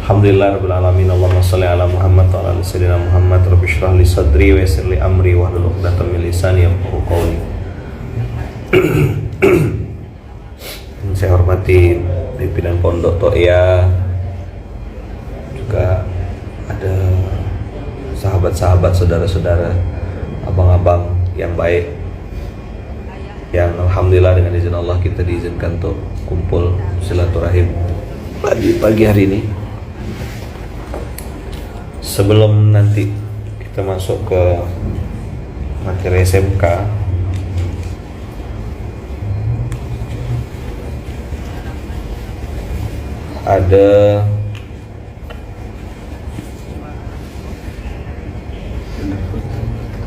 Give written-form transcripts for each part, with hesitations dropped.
Alhamdulillah rabbil alamin. Allahumma shalli ala Muhammad wa ala ali sayyidina Muhammad. Rabbi shrah li sadri wa yassir li amri wahlul 'uqdatam min lisani yafqahu qawli. Saya hormati pimpinan Pondok Toya, juga ada sahabat-sahabat, saudara-saudara, abang-abang yang baik, yang alhamdulillah dengan izin Allah kita diizinkan untuk kumpul silaturahim pagi hari ini. Sebelum nanti kita masuk ke materi SMK, ada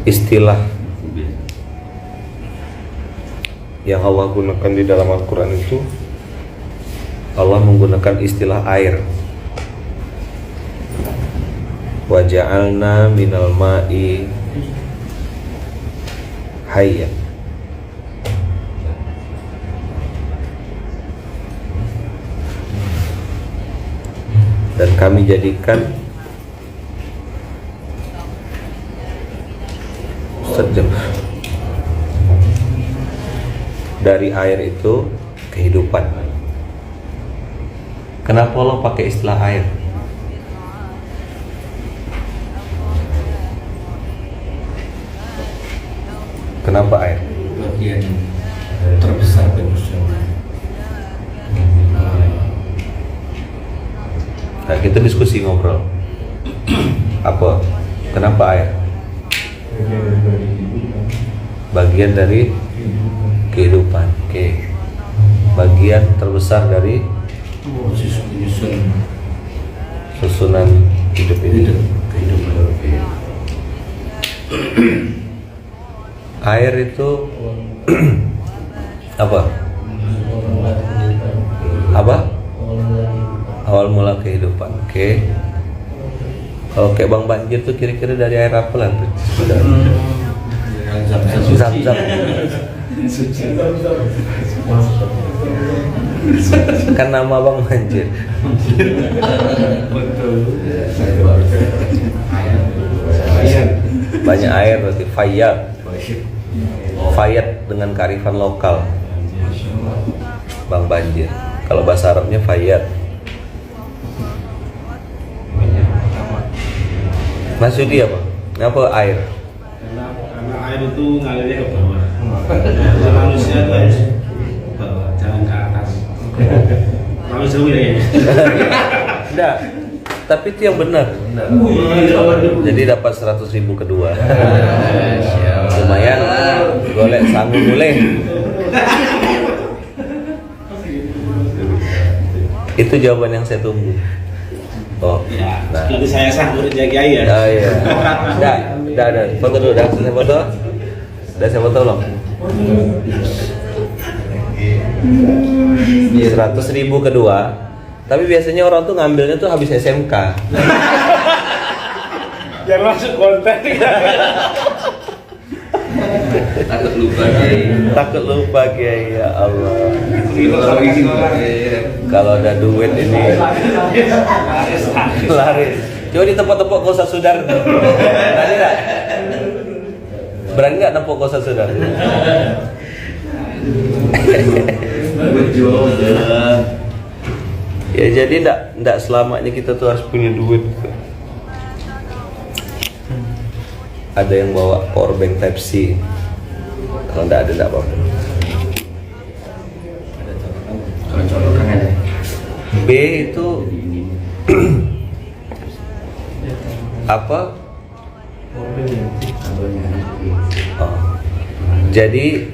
istilah yang Allah gunakan di dalam Al-Quran itu. Allah menggunakan istilah air. Wa ja'alna minal ma'i hayya. Dan kami jadikan dari air itu kehidupan. Kenapa Allah pakai istilah air? Kenapa air? Bagian terbesar manusia. Nah, kita diskusi ngobrol. Apa? Kenapa air? Bagian dari kehidupan. Oke. Bagian terbesar dari susunan hidup ini. Air itu apa? Apa? Awal mula kehidupan. Oke. Kalau kayak Bang Banjir tuh kira-kira dari air apa lah tuh? Zam-zam. Kan nama Bang Banjir. Banyak air berarti Fayyad. Fayyad dengan kearifan lokal. Bang Banjir. Kalau bahasa Arabnya Fayyad. Maksudnya apa? Apa air? Karena air itu ngalirnya ke bawah. Manusia itu harus ke bawah, jangan ke atas. Manusia ya. Enggak. Tapi itu yang benar. Jadi dapat 100.000 kedua. Lumayan. Golek sanggup boleh. Itu jawaban yang saya tunggu. Oh, Ya, nah. nanti saya sah murid Kiai ya. Oh iya. Dah. Foto dulu, dah. Saya foto. Dah saya foto belum? 100.000 kedua. Tapi biasanya orang tuh ngambilnya tuh habis SMK. Yang masuk konten. Takut lupa Kiai, ya Allah. Kalau ada duit ini laris. Coba ditepuk-tepuk kau sudar. Berani nggak? Berani nggak tepuk kau sudar? Ya jadi ndak selamanya kita tuh harus punya duit. Ada yang bawa power bank Type C. Kalau ndak ada ndak apa-apa. B itu apa? Oh. Jadi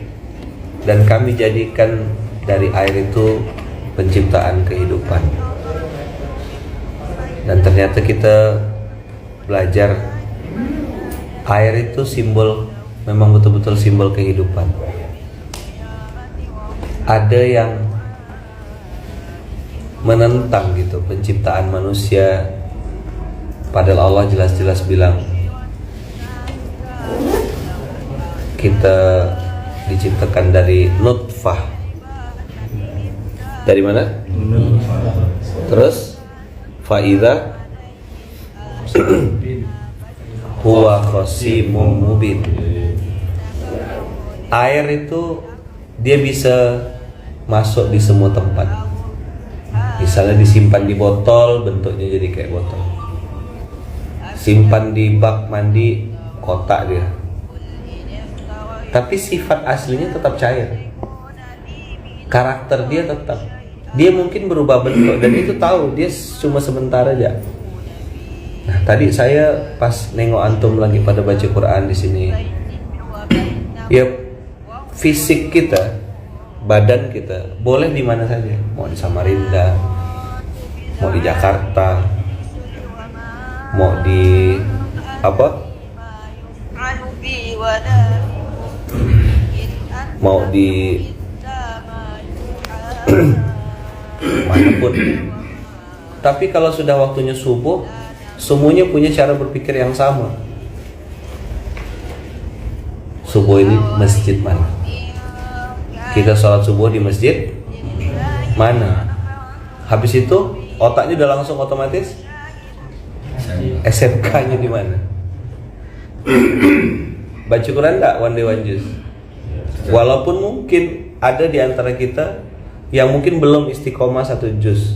dan kami jadikan dari air itu penciptaan kehidupan. Dan ternyata kita belajar air itu simbol, memang betul-betul simbol kehidupan. Ada yang menentang gitu penciptaan manusia, padahal Allah jelas-jelas bilang kita diciptakan dari nutfah. Dari mana? Terus Faida huwa khasimun mubin. Air itu dia bisa masuk di semua tempat. Misalnya disimpan di botol, bentuknya jadi kayak botol. Simpan di bak mandi, kotak dia. Tapi sifat aslinya tetap cair. Karakter dia tetap. Dia mungkin berubah bentuk dan itu tahu, dia cuma sebentar aja. Nah, tadi saya pas nengok antum lagi pada baca Quran di sini. Ya, fisik kita, badan kita boleh di mana saja, mau di Samarinda, mau di Jakarta, mau di apa? Mau di manapun. Tapi kalau sudah waktunya subuh, semuanya punya cara berpikir yang sama. Subuh ini masjid mana? Kita sholat subuh di masjid mana? Habis itu otaknya udah langsung otomatis SMK-nya di mana? Baca Quran enggak one day one juz? Walaupun mungkin ada di antara kita yang mungkin belum istiqomah 1 juz,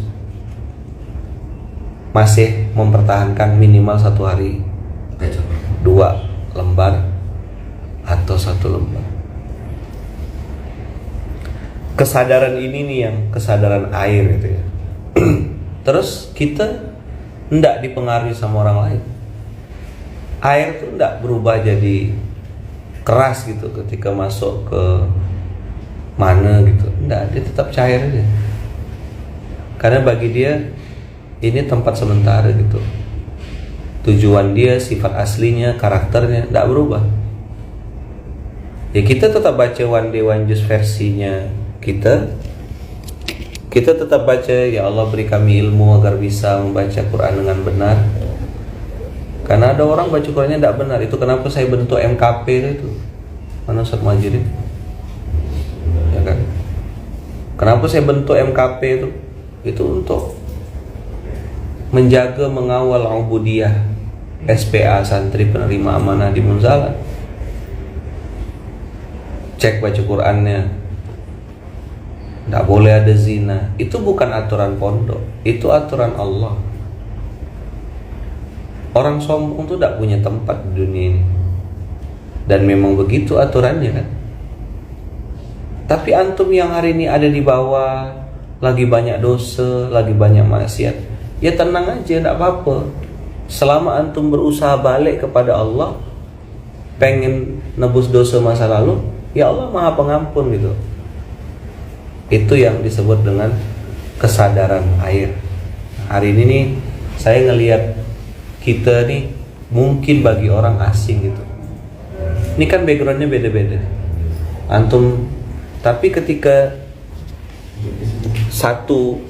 masih mempertahankan minimal 1 hari 2 lembar atau 1 lembar. Kesadaran ini nih yang kesadaran air gitu ya. Terus kita enggak dipengaruhi sama orang lain. Air tuh enggak berubah jadi keras gitu ketika masuk ke mana gitu. Enggak, dia tetap cair aja. Karena bagi dia ini tempat sementara gitu. Tujuan dia, sifat aslinya, karakternya enggak berubah. Ya kita tetap baca one day one juz versinya kita tetap baca, ya Allah beri kami ilmu agar bisa membaca Quran dengan benar. Karena ada orang baca Qurannya tidak benar. Itu kenapa saya bentuk MKP itu. Mana Ustaz Majid itu? Ya kan? Kenapa saya bentuk MKP itu? Itu untuk menjaga, mengawal ubudiyah SPA, santri penerima amanah di Munzalah. Cek baca Qurannya. Tidak boleh ada zina. Itu bukan aturan pondok, itu aturan Allah. Orang sombong itu tidak punya tempat di dunia ini. Dan memang begitu aturannya kan. Tapi antum yang hari ini ada di bawah, lagi banyak dosa, lagi banyak maksiat, ya tenang aja, tidak apa-apa. Selama antum berusaha balik kepada Allah, pengen nebus dosa masa lalu, ya Allah Maha Pengampun gitu. Itu yang disebut dengan kesadaran air. Hari ini nih saya ngelihat kita nih mungkin bagi orang asing gitu. Ini kan backgroundnya beda-beda. Antum, tapi ketika satu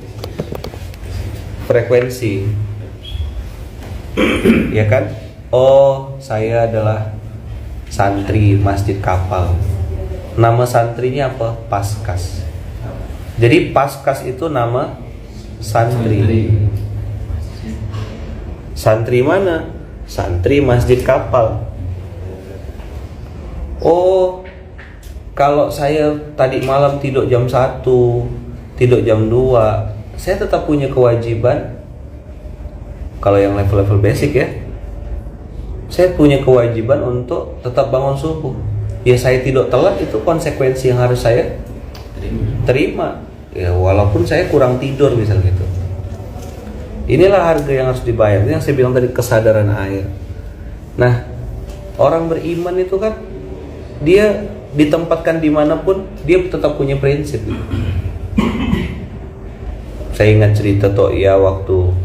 frekuensi, ya kan? Oh, saya adalah santri Masjid Kapal. Nama santrinya apa? Paskas. Jadi Paskas itu nama santri. Santri mana? Santri Masjid Kapal. Oh, kalau saya tadi malam tidur jam 1, tidur jam 2, saya tetap punya kewajiban. Kalau yang level-level basic ya, saya punya kewajiban untuk tetap bangun subuh. Ya saya tidur telat itu konsekuensi yang harus saya terima. Ya walaupun saya kurang tidur misal gitu. Inilah harga yang harus dibayar. Ini yang saya bilang tadi, kesadaran air. Nah, orang beriman itu kan dia ditempatkan dimanapun dia tetap punya prinsip gitu. Saya ingat cerita To'ya waktu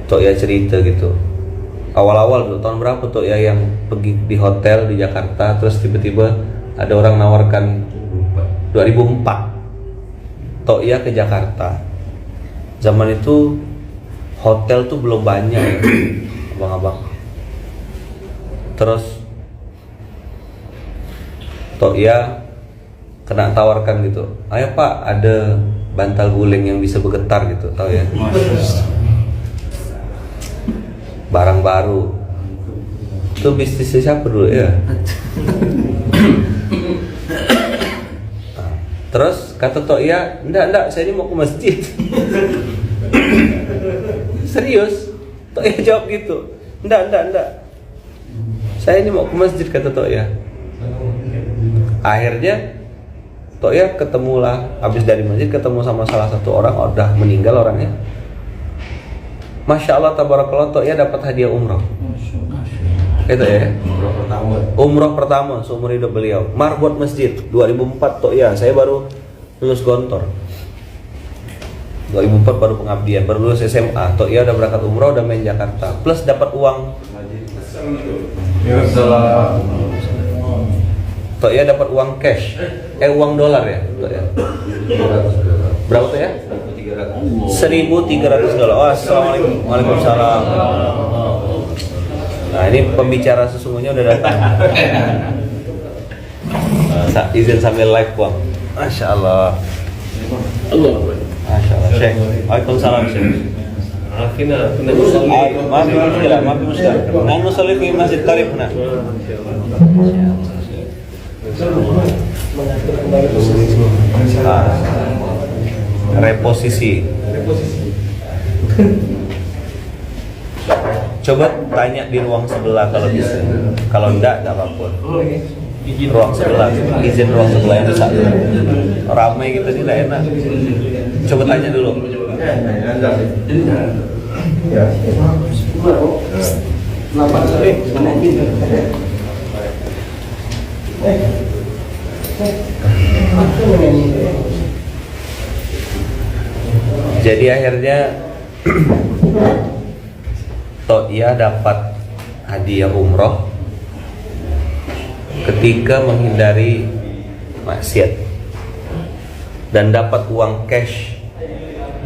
To'ya cerita gitu. Awal-awal tuh tahun berapa To'ya yang pergi di hotel di Jakarta, terus tiba-tiba ada orang nawarkan 2004 To'ya ke Jakarta. Zaman itu hotel tuh belum banyak ya, abang-abang. Terus To'ya kena tawarkan gitu, ayo Pak, ada bantal guling yang bisa bergetar gitu, tahu ya? Barang baru. Itu bisnisnya siapa dulu ya? Terus kata Tok Ya, enggak, saya ini mau ke masjid. Serius? Tok Ya jawab gitu. Enggak. Saya ini mau ke masjid, kata Tok Ya. Akhirnya Tok Ya ketemulah, habis dari masjid ketemu sama salah satu orang, udah meninggal orangnya. Masya Allah, tabarakallah, Tok Ya dapat hadiah umroh. Itu ya, umroh pertama seumur hidup beliau. Marbot masjid 2004 Tok Ya, saya baru lulus gontor. 2004 baru pengabdian, baru lulus SMA. Tok Ya udah berangkat umroh, udah main Jakarta, plus dapat uang. Tok Ya dapat uang cash, uang dolar ya, Tok Ya. Berapa Tok Ya? 1.300 dolar. Oh, assalamualaikum. Waalaikumsalam. Nah, ini pembicara sesungguhnya udah datang. Izin sambil live Bang. Masya Allah. Masya Allah. Syekh. Waalaikumsalam Syekh. Maafin muskilah. Nanu salih fi masjid tarif nah. Reposisi. Coba tanya di ruang sebelah kalau bisa. Kalau enggak apa-apa. Ruang sebelah, izin ruang sebelah yang besar. Ramai gitu tidak enak. Coba tanya dulu. Jadi akhirnya Tok Ya dapat hadiah umroh ketika menghindari maksiat dan dapat uang cash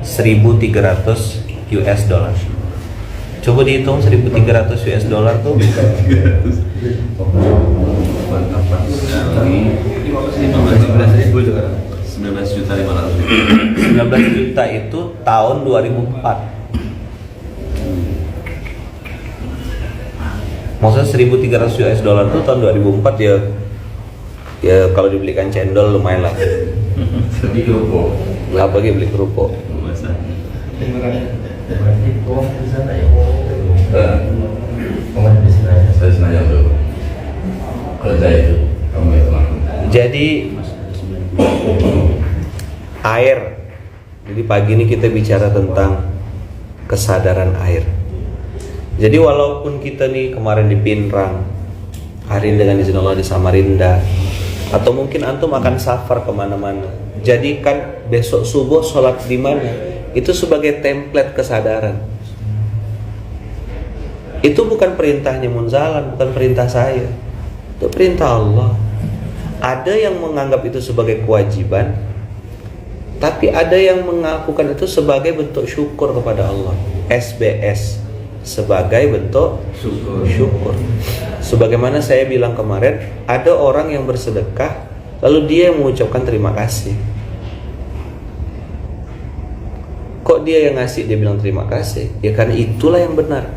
1.300 US dollar. Coba dihitung 1.300 US dollar tuh 19 juta itu tahun 2004. Maksudnya 1.300 US dollar itu tahun 2004 ya kalau dibelikan cendol lumayan lah. Nggak bagi beli kerupuk. Jadi air. Jadi pagi ini kita bicara tentang kesadaran air. Jadi walaupun kita nih kemarin di Pinrang, hari ini dengan izin Allah di Samarinda, atau mungkin antum akan safar kemana-mana, jadikan besok subuh sholat di mana itu sebagai template kesadaran. Itu bukan perintahnya Munzalan, bukan perintah saya, itu perintah Allah. Ada yang menganggap itu sebagai kewajiban, tapi ada yang melakukan itu sebagai bentuk syukur kepada Allah. SBS, sebagai bentuk syukur. Sebagaimana saya bilang kemarin, ada orang yang bersedekah lalu dia yang mengucapkan terima kasih. Kok dia yang ngasih dia bilang terima kasih? Ya karena itulah yang benar.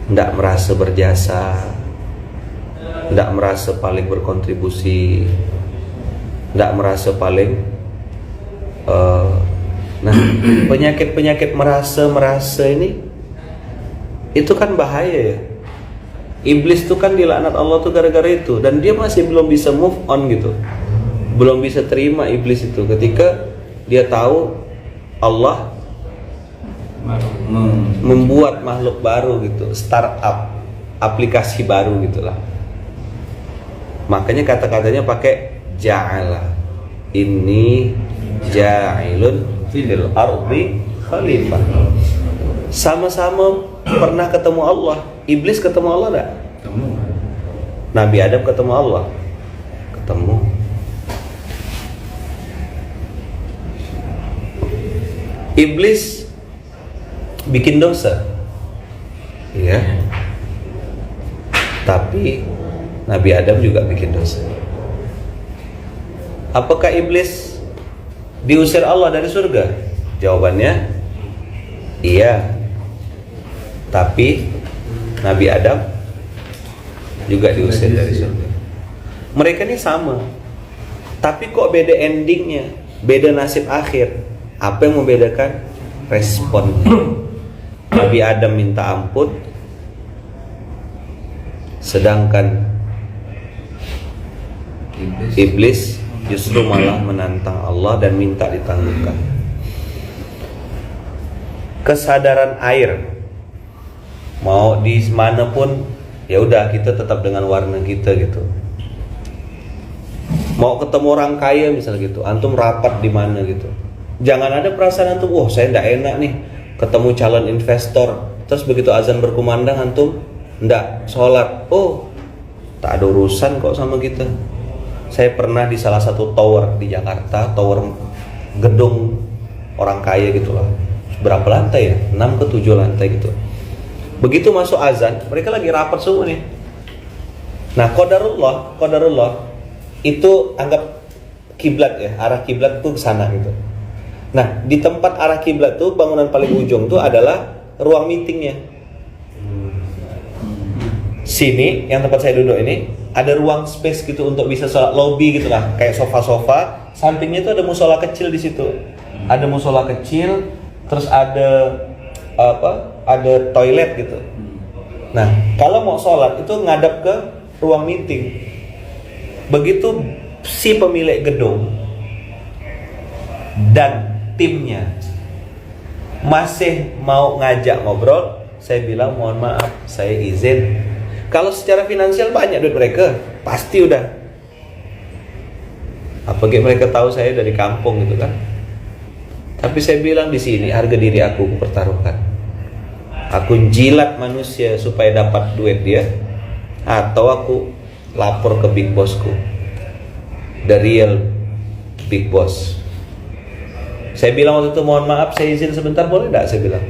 Tidak merasa berjasa, tidak merasa paling berkontribusi, tidak merasa paling nah, penyakit merasa ini itu kan bahaya ya. Iblis tuh kan dilaknat Allah tuh gara-gara itu, dan dia masih belum bisa move on gitu. Belum bisa terima iblis itu ketika dia tahu Allah membuat makhluk baru gitu, startup, aplikasi baru gitulah. Makanya kata-katanya pakai ja'ala. Inni ja'ilun fil ardi khalifah. Sama-sama pernah ketemu Allah. Iblis ketemu Allah enggak? Ketemu. Nabi Adam ketemu Allah? Ketemu. Iblis bikin dosa. Iya. Tapi Nabi Adam juga bikin dosa. Apakah iblis Diusir Allah dari surga? Jawabannya iya. Tapi Nabi Adam juga diusir dari surga. Mereka ini sama, tapi kok beda endingnya, beda nasib akhir. Apa yang membedakan? Responnya. Nabi Adam minta ampun, sedangkan Iblis justru malah menantang Allah dan minta ditangguhkan. Kesadaran air, mau di mana pun ya udah kita tetap dengan warna kita gitu. Mau ketemu orang kaya misalnya gitu, antum rapat di mana gitu, jangan ada perasaan antum, saya ndak enak nih ketemu calon investor, terus begitu azan berkumandang antum ndak sholat, tak ada urusan kok sama kita. Saya pernah di salah satu tower di Jakarta, tower gedung orang kaya gitulah, berapa lantai ya, 6 ke 7 lantai gitu. Begitu masuk azan, mereka lagi rapat semua nih. Nah, qadarullah itu anggap kiblat ya, arah kiblat tuh ke sana gitu. Nah, di tempat arah kiblat tuh bangunan paling ujung tuh adalah ruang meetingnya. Sini yang tempat saya duduk ini ada ruang space gitu untuk bisa sholat, lobby gitu lah, kayak sofa-sofa. Sampingnya itu ada musola kecil di situ. Ada musola kecil, terus ada ada toilet gitu. Nah, kalau mau sholat itu ngadap ke ruang meeting. Begitu si pemilik gedung dan timnya masih mau ngajak ngobrol, saya bilang mohon maaf, saya izin. Kalau secara finansial banyak duit mereka, pasti udah. Apalagi mereka tahu saya dari kampung gitu kan. Tapi saya bilang di sini harga diri aku pertaruhkan. Aku jilat manusia supaya dapat duit dia, atau aku lapor ke big bossku, the real big boss. Saya bilang waktu itu mohon maaf, saya izin sebentar boleh enggak? Saya bilang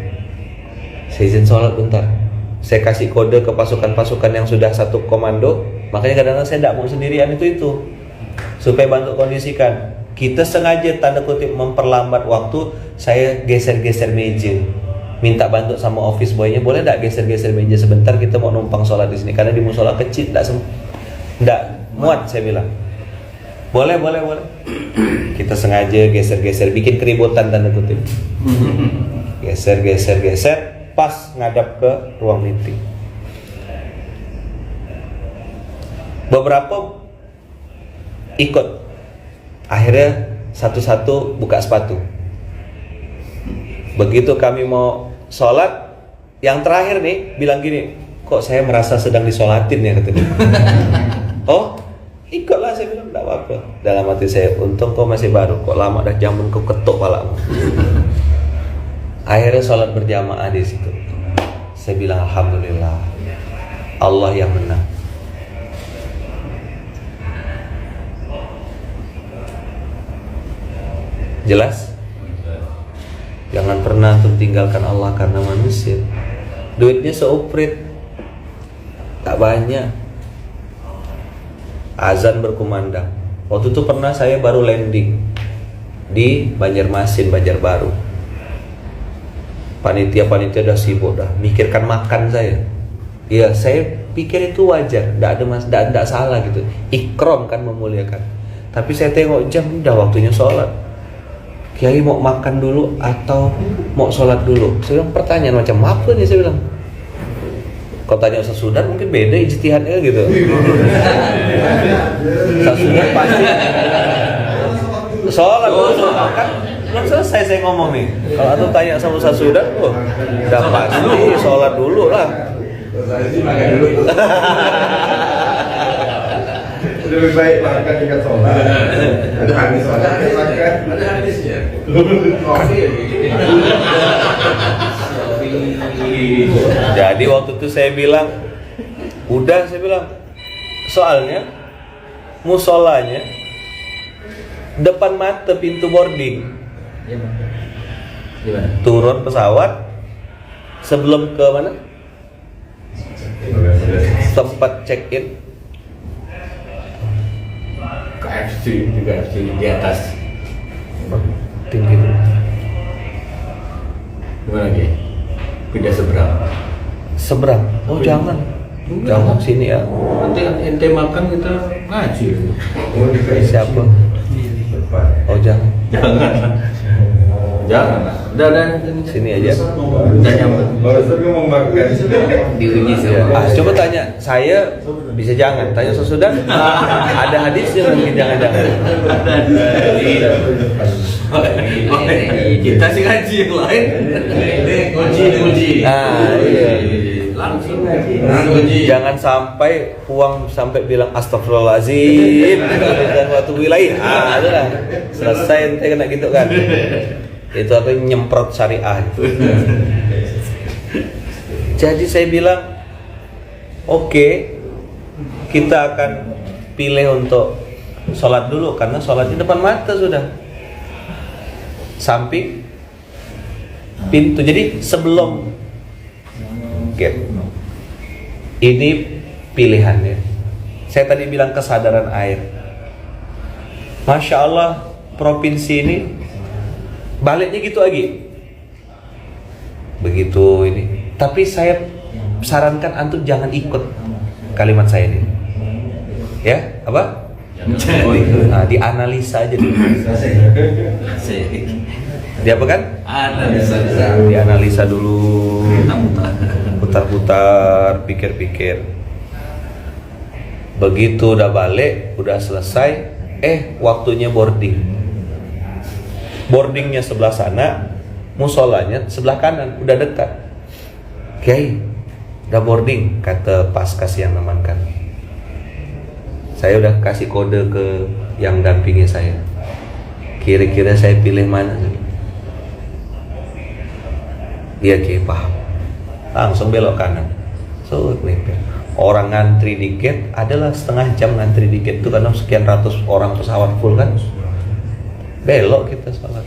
saya izin sholat bentar. Saya kasih kode ke pasukan-pasukan yang sudah satu komando. Makanya kadang-kadang saya tidak mau sendirian itu supaya bantu kondisikan. Kita sengaja tanda kutip memperlambat waktu. Saya geser-geser meja, minta bantu sama office boy-nya, boleh tidak geser-geser meja sebentar, kita mau numpang sholat di sini karena di musola kecil tidak muat. Saya bilang boleh. Kita sengaja geser-geser, bikin keributan tanda kutip. Geser, pas ngadap ke ruang meeting. Beberapa ikut, akhirnya satu-satu buka sepatu. Begitu kami mau sholat, yang terakhir nih bilang gini, kok saya merasa sedang disolatin ya katanya. Oh, ikutlah, saya bilang tidak apa-apa. Dalam hati saya, untung kau masih baru, kok lama dah jamun kau ketuk palamu. Akhirnya sholat berjamaah di situ. Saya bilang alhamdulillah, Allah yang menang. Jelas? Jangan pernah tinggalkan Allah karena manusia. Duitnya seuprit, tak banyak. Azan berkumandang. Waktu itu pernah saya baru landing di Banjarmasin, Banjarbaru. Panitia udah sibuk dah, mikirkan makan saya. Ya saya pikir itu wajar, tidak salah gitu. Ikram kan, memuliakan. Tapi saya tengok jam, udah waktunya sholat. Kiai mau makan dulu atau mau sholat dulu? Saya bilang pertanyaan macam apa nih, saya bilang. Kalau tanya Ustaz Sudan mungkin beda ijtihadnya gitu. Ustaz Sudan pasti sholat dulu kan. Belum selesai saya ngomong nih. Kalau aku tanya sama Ustaz Sudan, udah pasti sholat dulu lah. Lebih baik makan dengan sholat. Ada hadis sholat, makan. Ada hadisnya. Jadi waktu itu saya bilang, saya bilang, soalnya musolanya depan mata pintu boarding. Gimana? Turun pesawat sebelum ke mana? Tempat check in. KFC juga di atas. tinggi dulu. Gimana lagi? Pindah seberang. Seberang. Oh jangan. Jangan sini ya. Nanti ente makan kita ngaji. Siapa? Oh jangan. Jangan. Udah Sini aja. Udah nyaman. Barusan gue mau makan. Diuji Ya. sama. Coba tanya saya bisa jangan. Tanya sesudah. Ada hadisnya mungkin jangan-jangan. Kita sih ngaji yang lain. Uji. Ah, iya. Langsung Jangan sampai puang sampai bilang astagfirullahaladzim dan waktu wilayah. Ah, itulah. Selesai ente kena gitu kan. Itu aku nyemprot syariah. Jadi saya bilang oke, kita akan pilih untuk sholat dulu karena sholat di depan mata sudah. Samping pintu. Jadi sebelum gate. Ini pilihannya. Saya tadi bilang kesadaran air. Masya Allah, provinsi ini baliknya gitu lagi. Begitu ini. Tapi saya sarankan antum jangan ikut kalimat saya ini. Ya, apa? Nah, dianalisa aja dulu. Dia apa kan? Dianalisa dulu. Putar-putar, pikir-pikir. Begitu udah balik, udah selesai, waktunya boarding. Boardingnya sebelah sana, musolanya sebelah kanan, udah dekat. Kiai, udah boarding, kata paskas yang nemankan. Saya udah kasih kode ke yang dampingi saya. Kira-kira saya pilih mana? Dia Kiai paham. Langsung belok kanan. So, orang ngantri di gate adalah setengah jam ngantri di gate itu karena sekian ratus orang pesawat full kan. Belok kita sholat.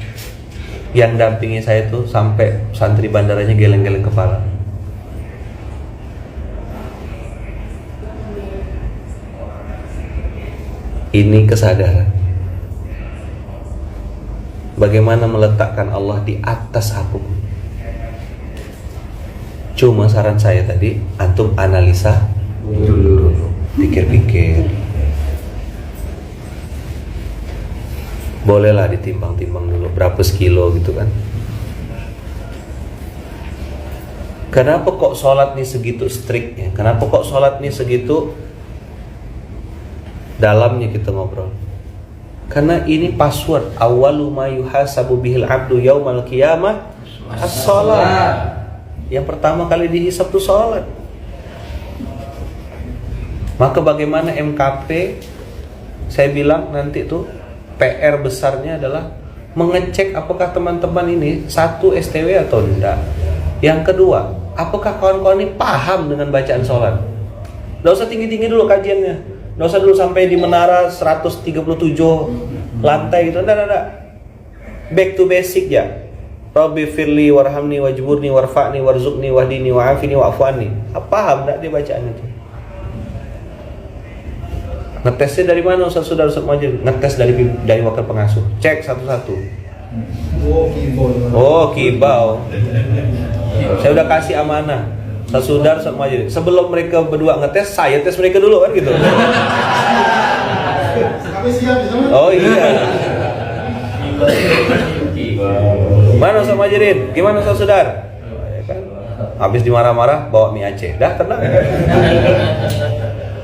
Yang dampingi saya tuh sampai santri bandaranya geleng-geleng kepala. Ini kesadaran. Bagaimana meletakkan Allah di atas apapun. Cuma saran saya tadi, antum analisa dulu, pikir-pikir. Bolehlah ditimbang-timbang dulu berapa sekilo gitu kan. Kenapa kok sholat nih segitu striknya? Kenapa kok sholat nih segitu dalamnya kita ngobrol? Karena ini password awwalu ma yuhasabu bihil abdu yaumal qiyamah as-shalah. Yang pertama kali dihisab itu sholat. Maka bagaimana MKP? Saya bilang nanti tuh PR besarnya adalah mengecek apakah teman-teman ini satu STW atau tidak. Yang kedua, apakah kawan-kawan ini paham dengan bacaan sholat? Nggak usah tinggi-tinggi dulu kajiannya. Nggak usah dulu sampai di menara 137 lantai gitu. Nggak. Back to basic ya. Rabbi firli warhamni wajburni warfa'ni warzuqni wahdini wa'afini wa'afu'ani. Paham tak dia bacaan itu? Ngetesnya dari mana Ustaz Majid? Ngetes dari wakil pengasuh. Cek satu-satu. Oh, kibau. Saya udah kasih amanah. Ustaz Majid. Sebelum mereka berdua ngetes, saya tes mereka dulu kan gitu. Oh iya. Mana Ustaz Majidin? Gimana Ustaz Sudar? Habis dimarah-marah bawa mie Aceh. Dah tenang.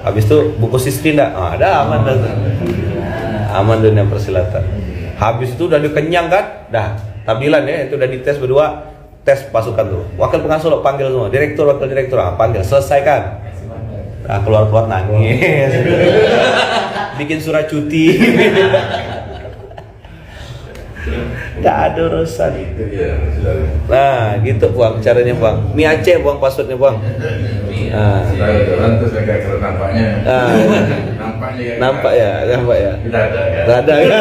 Habis itu buku istri enggak? Ada aman dah. Aman dunia persilatan. Habis itu udah dikenyang kan? Dah, tahlilan ya, itu udah dites berdua, tes pasukan tuh. Wakil pengasuh lo panggil semua, direktur, wakil direktur, panggil, selesaikan. Nah, keluar-keluar nangis. Bikin surat cuti. Nggak ada urusan. Nah, gitu Bang, caranya Bang. Mie Aceh Bang, passwordnya Bang. Nah, Terus agak cerut nampaknya. Nampak ya. Tidak ada ya. Nggak ada ya.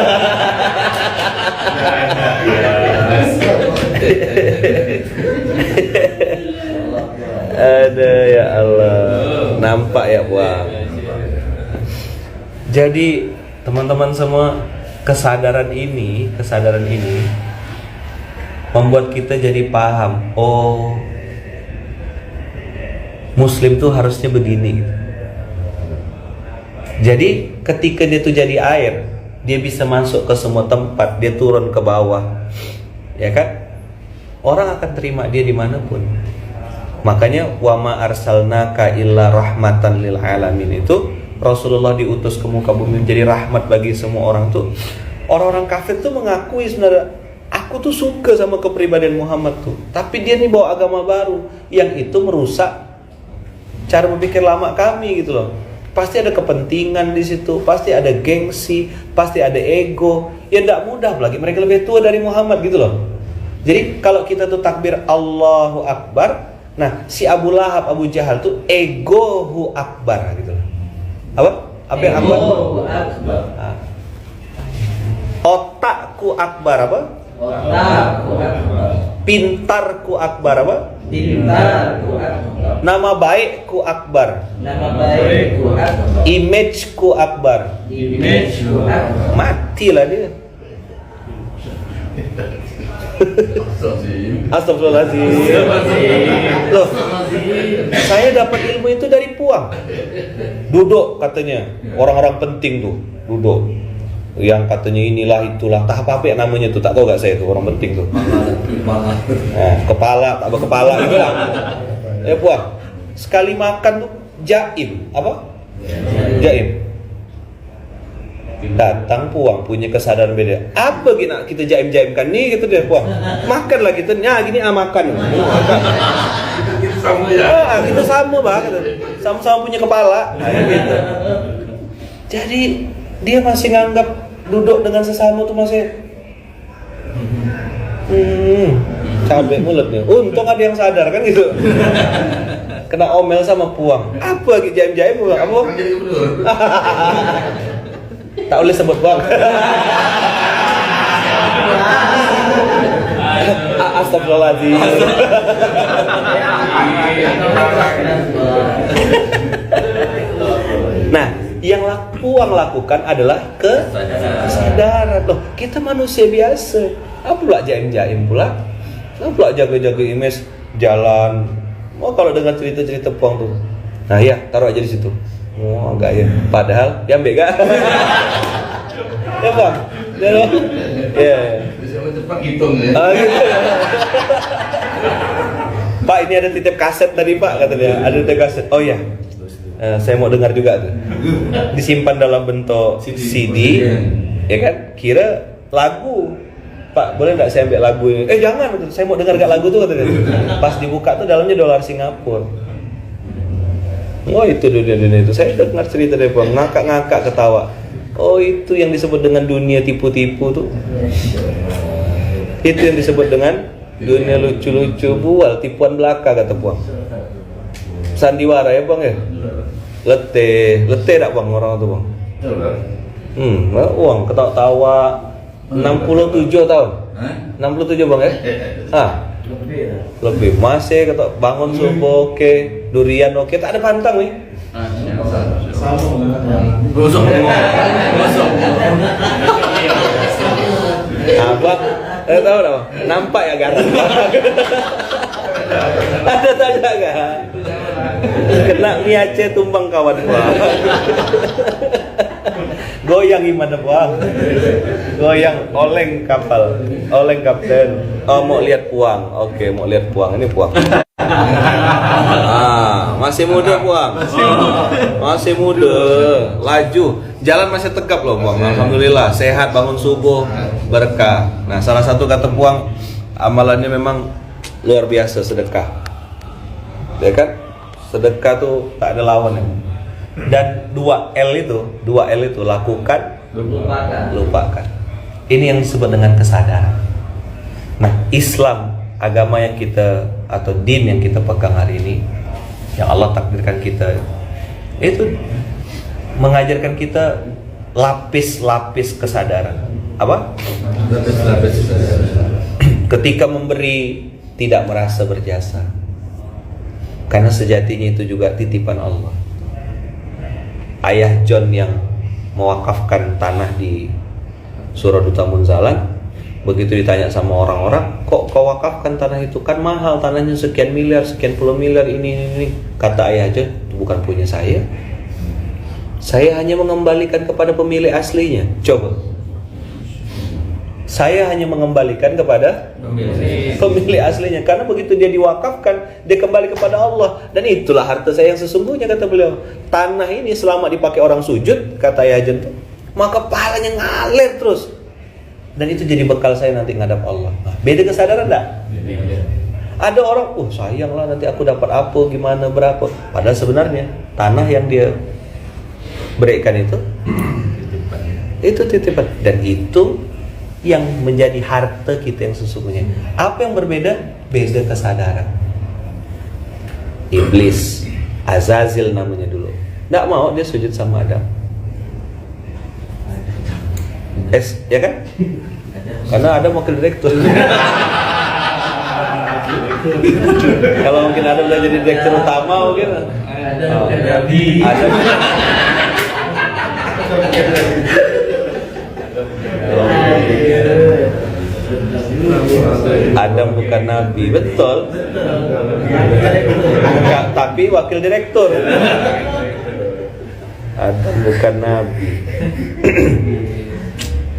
Ada ya Allah. Nampak ya Bang. Jadi teman-teman semua, kesadaran ini membuat kita jadi paham, oh Muslim tuh harusnya begini gitu. Jadi ketika dia tuh jadi air, dia bisa masuk ke semua tempat, dia turun ke bawah, ya kan? Orang akan terima dia dimanapun. Makanya wama arsalnaka illa rahmatan lil alamin, itu Rasulullah diutus ke muka bumi menjadi rahmat bagi semua orang tuh. Orang-orang kafir tuh mengakui sebenarnya, aku tuh suka sama kepribadian Muhammad tuh, tapi dia nih bawa agama baru yang itu merusak cara berpikir lama kami gitu loh. Pasti ada kepentingan di situ, pasti ada gengsi, pasti ada ego. Ya tidak mudah lagi, mereka lebih tua dari Muhammad gitu loh. Jadi kalau kita tuh takbir Allahu Akbar, nah si Abu Lahab, Abu Jahal tuh egohu akbar gitu loh. Apa yang akbar? Nah. Otakku akbar apa? Otakku akbar. Pintarku akbar apa? Pintarku akbar. Nama baikku akbar. Nama baikku akbar. Imageku akbar. Imageku akbar. Matilah dia. Astagfirullahaladzim. Loh, saya dapat ilmu itu dari Puang. Duduk katanya, orang-orang penting tuh duduk. Yang katanya inilah itulah, tak apa namanya tuh, tak tahu gak saya tuh orang penting tuh. Nah, kepala, tak apa kepala gitu lah. Ya Puang, sekali makan tuh jaim, apa? Jaim. Datang Puang punya kesadaran beda. Apa kita jaim-jaimkan nih gitu deh Puang. Makanlah kita, nah gini makan. Kita sama ya. Kita sama bah, sama-sama punya kepala. Nah, gitu. Jadi dia masih nganggap duduk dengan sesama tuh masih cabai mulutnya. Untung ada yang sadar kan gitu. Kena omel sama Puang. Apa lagi jaim-jaim Puang? Apa? Tak boleh sebut Puang. Astagfirullahaladzim. Nah, yang Puang lakukan adalah kesadaran. Loh, kita manusia biasa. Apa pula jaim-jaim pula? Apa pula jaga-jaga image jalan? Oh, kalau dengar cerita-cerita Puang tuh. Nah, ya, taruh aja di situ. Oh, enggak ya. Padahal dia ambek enggak? Ya, Bang. Ya. Bisa cepat hitung ya. Gitu. Pak, ini ada titip kaset tadi, Pak, katanya. Ada titip kaset. Oh ya. Saya mau dengar juga tuh. Disimpan dalam bentuk CD. Ya kan? Kira lagu. Pak, boleh nggak saya ambil lagu ini? Jangan, saya mau dengar gak lagu tuh katanya. Pas dibuka tuh dalamnya dolar Singapura. Oh itu dunia itu. Saya dengar cerita dari Bang, ngakak-ngakak ketawa. Oh itu yang disebut dengan dunia tipu-tipu tuh. Itu yang disebut dengan dunia lucu-lucu, bual, tipuan belaka kata Bang. Sandiwara ya Bang ya. Letih tak Bang orang itu Bang. Uang ketawa-tawa 67 tahun. 67 Bang ya? Lebih masih kata bangun subuh oke, durian oke, tak ada pantang nih. Gosok. Apa? Tahu tak? Nampak ya garam. Ada tanda kan? Kena mie Aceh tumbang kawan gua. Goyang gimana Puang? Goyang oleng kapal, oleng kapten. Oh mau lihat Puang, oke mau lihat Puang. Ini Puang. Masih muda Puang. Masih muda, laju. Jalan masih tegap loh Puang. Alhamdulillah, sehat, bangun subuh, berkah. Nah salah satu kata Puang, amalannya memang luar biasa, sedekah. Ya kan? Sedekah tuh tak ada lawan ya. Dan 2L itu lakukan, lupakan. Ini yang disebut dengan kesadaran. Nah, Islam, agama yang kita atau din yang kita pegang hari ini, yang Allah takdirkan kita, itu mengajarkan kita lapis-lapis kesadaran. Apa? Lapis kesadaran. Ketika memberi tidak merasa berjasa, karena sejatinya itu juga titipan Allah. Ayah John yang mewakafkan tanah di Surah Duta Munzalan, Begitu ditanya sama orang-orang, kok kau wakafkan tanah itu? Kan mahal, tanahnya sekian miliar, sekian puluh miliar, ini. Kata ayah aja, itu bukan punya saya. Saya hanya mengembalikan kepada pemilik aslinya. Coba. Saya hanya mengembalikan kepada pemilik aslinya. Karena begitu dia diwakafkan, dia kembali kepada Allah. Dan itulah harta saya yang sesungguhnya, kata beliau. Tanah ini selama dipakai orang sujud, kata ayah Hajen, maka pahalanya ngalir terus. Dan itu jadi bekal saya nanti ngadap Allah. Nah, beda kesadaran enggak? Ada orang, sayang lah nanti aku dapat apa, gimana, berapa. Padahal sebenarnya tanah yang dia berikan itu titipan. Dan itu yang menjadi harta kita yang sesungguhnya. Apa yang berbeda? Beda kesadaran. Iblis, Azazil namanya dulu, nggak mau dia sujud sama Adam. Ya kan? Karena Adam wakil direktur. Kalau mungkin Adam udah jadi direktur utama mungkin. Adam bukan nabi, betul. Tapi wakil direktur. Adam bukan nabi.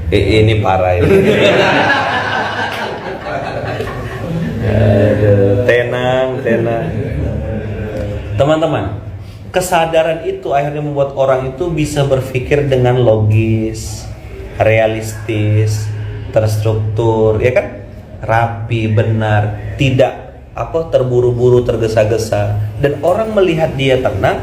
Ini parah ini. Tenang. Teman-teman, kesadaran itu akhirnya membuat orang itu bisa berpikir dengan logis, realistis, terstruktur, ya kan? Rapi, benar, tidak terburu-buru, tergesa-gesa. Dan orang melihat dia tenang,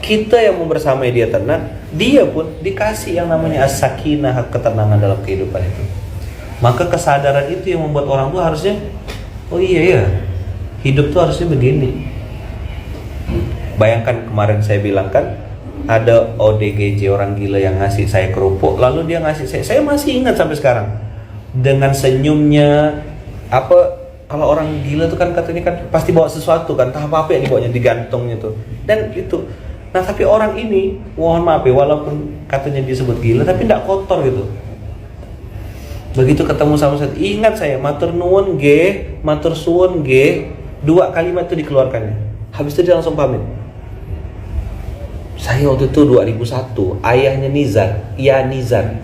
kita yang mau bersamai dia tenang, dia pun dikasih yang namanya as-sakinah, ketenangan dalam kehidupan itu. Maka kesadaran itu yang membuat orang tuh harusnya, hidup tuh harusnya begini. Bayangkan kemarin saya bilang kan, ada ODGJ orang gila yang ngasih saya kerupuk, lalu dia ngasih saya masih ingat sampai sekarang. Dengan senyumnya, kalau orang gila tuh kan katanya kan pasti bawa sesuatu kan, entah apa yang dibawanya, digantungnya tuh. Dan itu. Nah tapi orang ini, mohon maaf ya, walaupun katanya disebut gila, tapi tidak kotor gitu. Begitu ketemu sama saya, ingat saya, matur nuwun ge, matur suwun ge, 2 kalimat itu dikeluarkannya. Habis itu dia langsung pamit. Saya waktu itu 2001, ayahnya Nizar,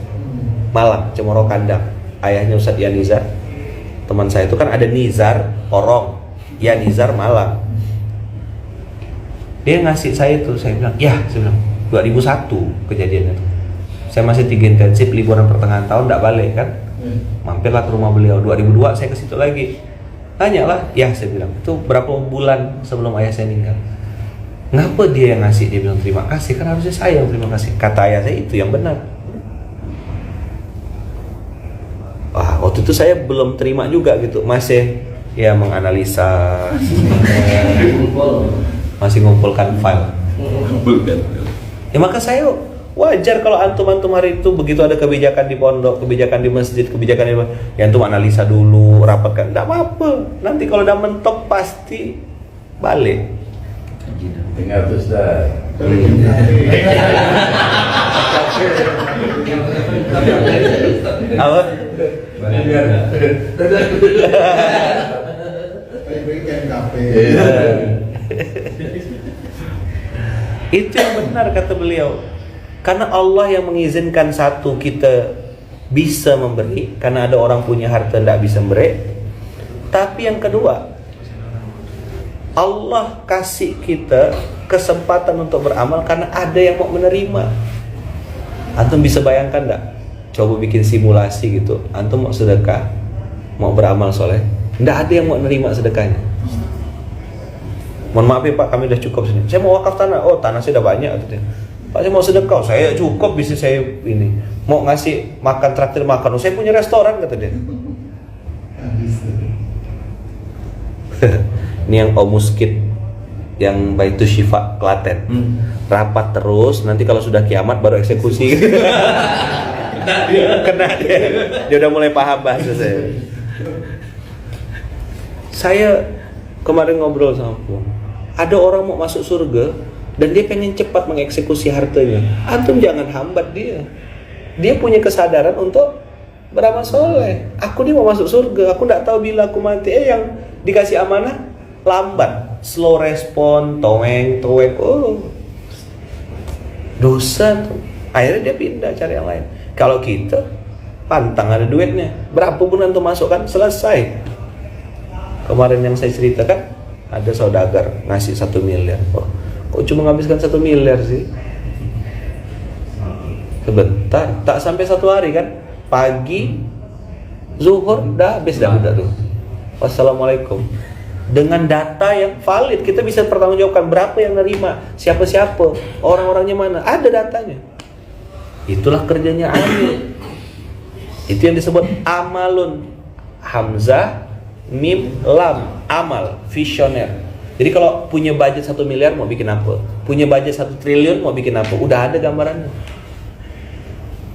Malang, Cemoro Kandang. Ayahnya Ustadz Nizar. Teman saya itu kan ada Nizar, Porong, Nizar, Malang. Dia ngasih saya itu, saya bilang 2001 kejadiannya itu. Saya masih 3 intensif, liburan pertengahan tahun, tidak balik kan. Mampirlah ke rumah beliau. 2002 saya ke situ lagi. Tanyalah, saya bilang, itu berapa bulan sebelum ayah saya meninggal. Ngapa dia yang ngasih? Dia bilang terima kasih, kan harusnya saya yang terima kasih. Kata ayah saya itu yang benar. Waktu itu saya belum terima juga gitu, masih menganalisa, masih ngumpulkan file. Maka saya wajar kalau antum hari itu begitu ada kebijakan di pondok, kebijakan di masjid, kebijakan di antum analisa dulu, rapatkan. Tidak apa-apa. Nanti kalau udah mentok pasti balik. Ingat Ustaz. Apa? Itu yang benar kata beliau. Karena Allah yang mengizinkan satu kita bisa memberi, karena ada orang punya harta tidak bisa memberi. Tapi yang kedua, Allah kasih kita kesempatan untuk beramal karena ada yang mau menerima. Antum bisa bayangkan enggak? Coba bikin simulasi gitu. Antum mau sedekah, mau beramal soleh, enggak ada yang mau menerima sedekahnya. Mohon maaf ya Pak, kami udah cukup sini. Saya mau wakaf tanah. Oh, tanah saya udah banyak katanya. Pak, saya mau sedekah. Saya cukup bisnis saya ini. Mau ngasih makan, traktir makan. Oh, saya punya restoran kata dia. Ini yang Om Muskit yang Baitus Syifa Klaten. Rapat terus, nanti kalau sudah kiamat baru eksekusi. Kena dia. Dia udah mulai paham bahasa saya. Saya kemarin ngobrol sama Puan. Ada orang mau masuk surga dan dia pengen cepat mengeksekusi hartanya. Antum jangan hambat dia. Dia punya kesadaran untuk beramal soleh. Aku nih mau masuk surga, aku nggak tahu bila aku mati. Yang dikasih amanah lambat, slow respon, toeng, dosa tuh. Akhirnya dia pindah cari yang lain. Kalau kita pantang ada duitnya, berapa bulan tuh masuk kan selesai. Kemarin yang saya ceritakan, ada saudagar ngasih 1 miliar. Oh, kok cuma menghabiskan 1 miliar sih? Sebentar, tak sampai 1 hari kan? Pagi, zuhur, dah habis dah budak tuh. Wassalamualaikum. Dengan data yang valid, kita bisa pertanggungjawabkan berapa yang nerima, siapa-siapa, orang-orangnya mana, ada datanya. Itulah kerjanya amil. Itu yang disebut amalun. Hamzah, mim, lam, amal, visioner. Jadi kalau punya budget 1 miliar mau bikin apa? Punya budget 1 triliun mau bikin apa? Udah ada gambarannya.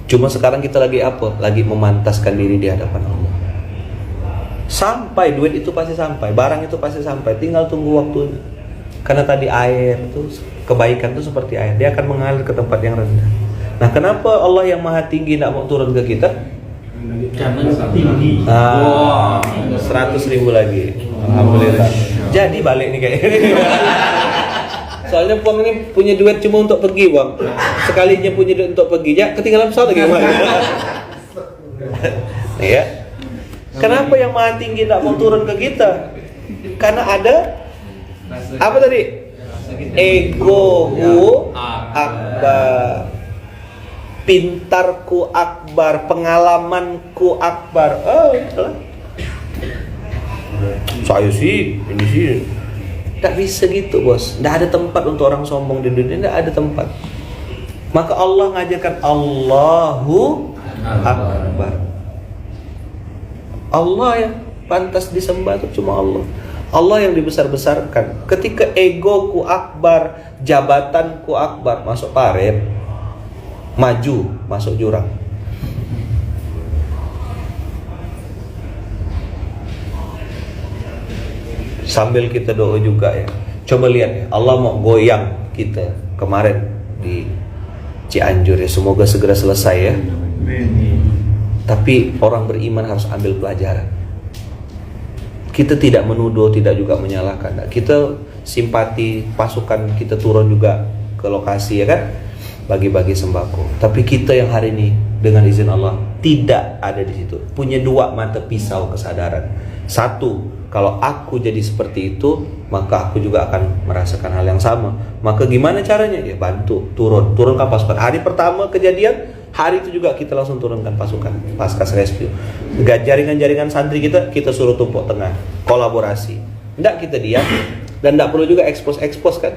Cuma sekarang kita lagi apa? Lagi memantaskan diri di hadapan Allah. Sampai duit itu pasti sampai, barang itu pasti sampai, tinggal tunggu waktunya. Karena tadi air itu, kebaikan itu seperti air, dia akan mengalir ke tempat yang rendah. Nah, kenapa Allah yang maha tinggi tidak mau turun ke kita? Karena tinggi. 100.000 lagi. Alhamdulillah. Jadi balik nih kayak. Soalnya Puang ini punya duit cuma untuk pergi, Bang. Sekalinya punya duit untuk pergi, ya ketinggalan pesawat lagi gimana? Nih ya. Kenapa yang maha tinggi tidak mau turun ke kita? Karena ada apa tadi? Egoku akbar, pintarku akbar, pengalamanku akbar. Oh, itulah. Saya sih ini sih tidak bisa gitu, bos. Tidak ada tempat untuk orang sombong di dunia. Tidak ada tempat. Maka Allah ngajarkan Allahu akbar. Allah yang pantas disembah itu cuma Allah. Allah yang dibesar-besarkan. Ketika egoku akbar, jabatanku akbar, masuk paret, maju, masuk jurang. Sambil kita doa juga ya. Coba lihat ya, Allah mau goyang kita kemarin di Cianjur ya. Semoga segera selesai ya. Tapi orang beriman harus ambil pelajaran. Kita tidak menuduh, tidak juga menyalahkan. Kita simpati, pasukan kita turun juga ke lokasi ya kan, bagi-bagi sembako. Tapi kita yang hari ini dengan izin Allah tidak ada di situ. Punya 2 mata pisau kesadaran. 1, kalau aku jadi seperti itu, maka aku juga akan merasakan hal yang sama. Maka gimana caranya? Ya bantu, turunkan pasukan. Hari pertama kejadian, hari itu juga kita langsung turunkan pasukan Paskas Rescue. Jaringan-jaringan santri kita suruh tumpuk tengah, kolaborasi. Tidak kita diam, dan tidak perlu juga expose kan?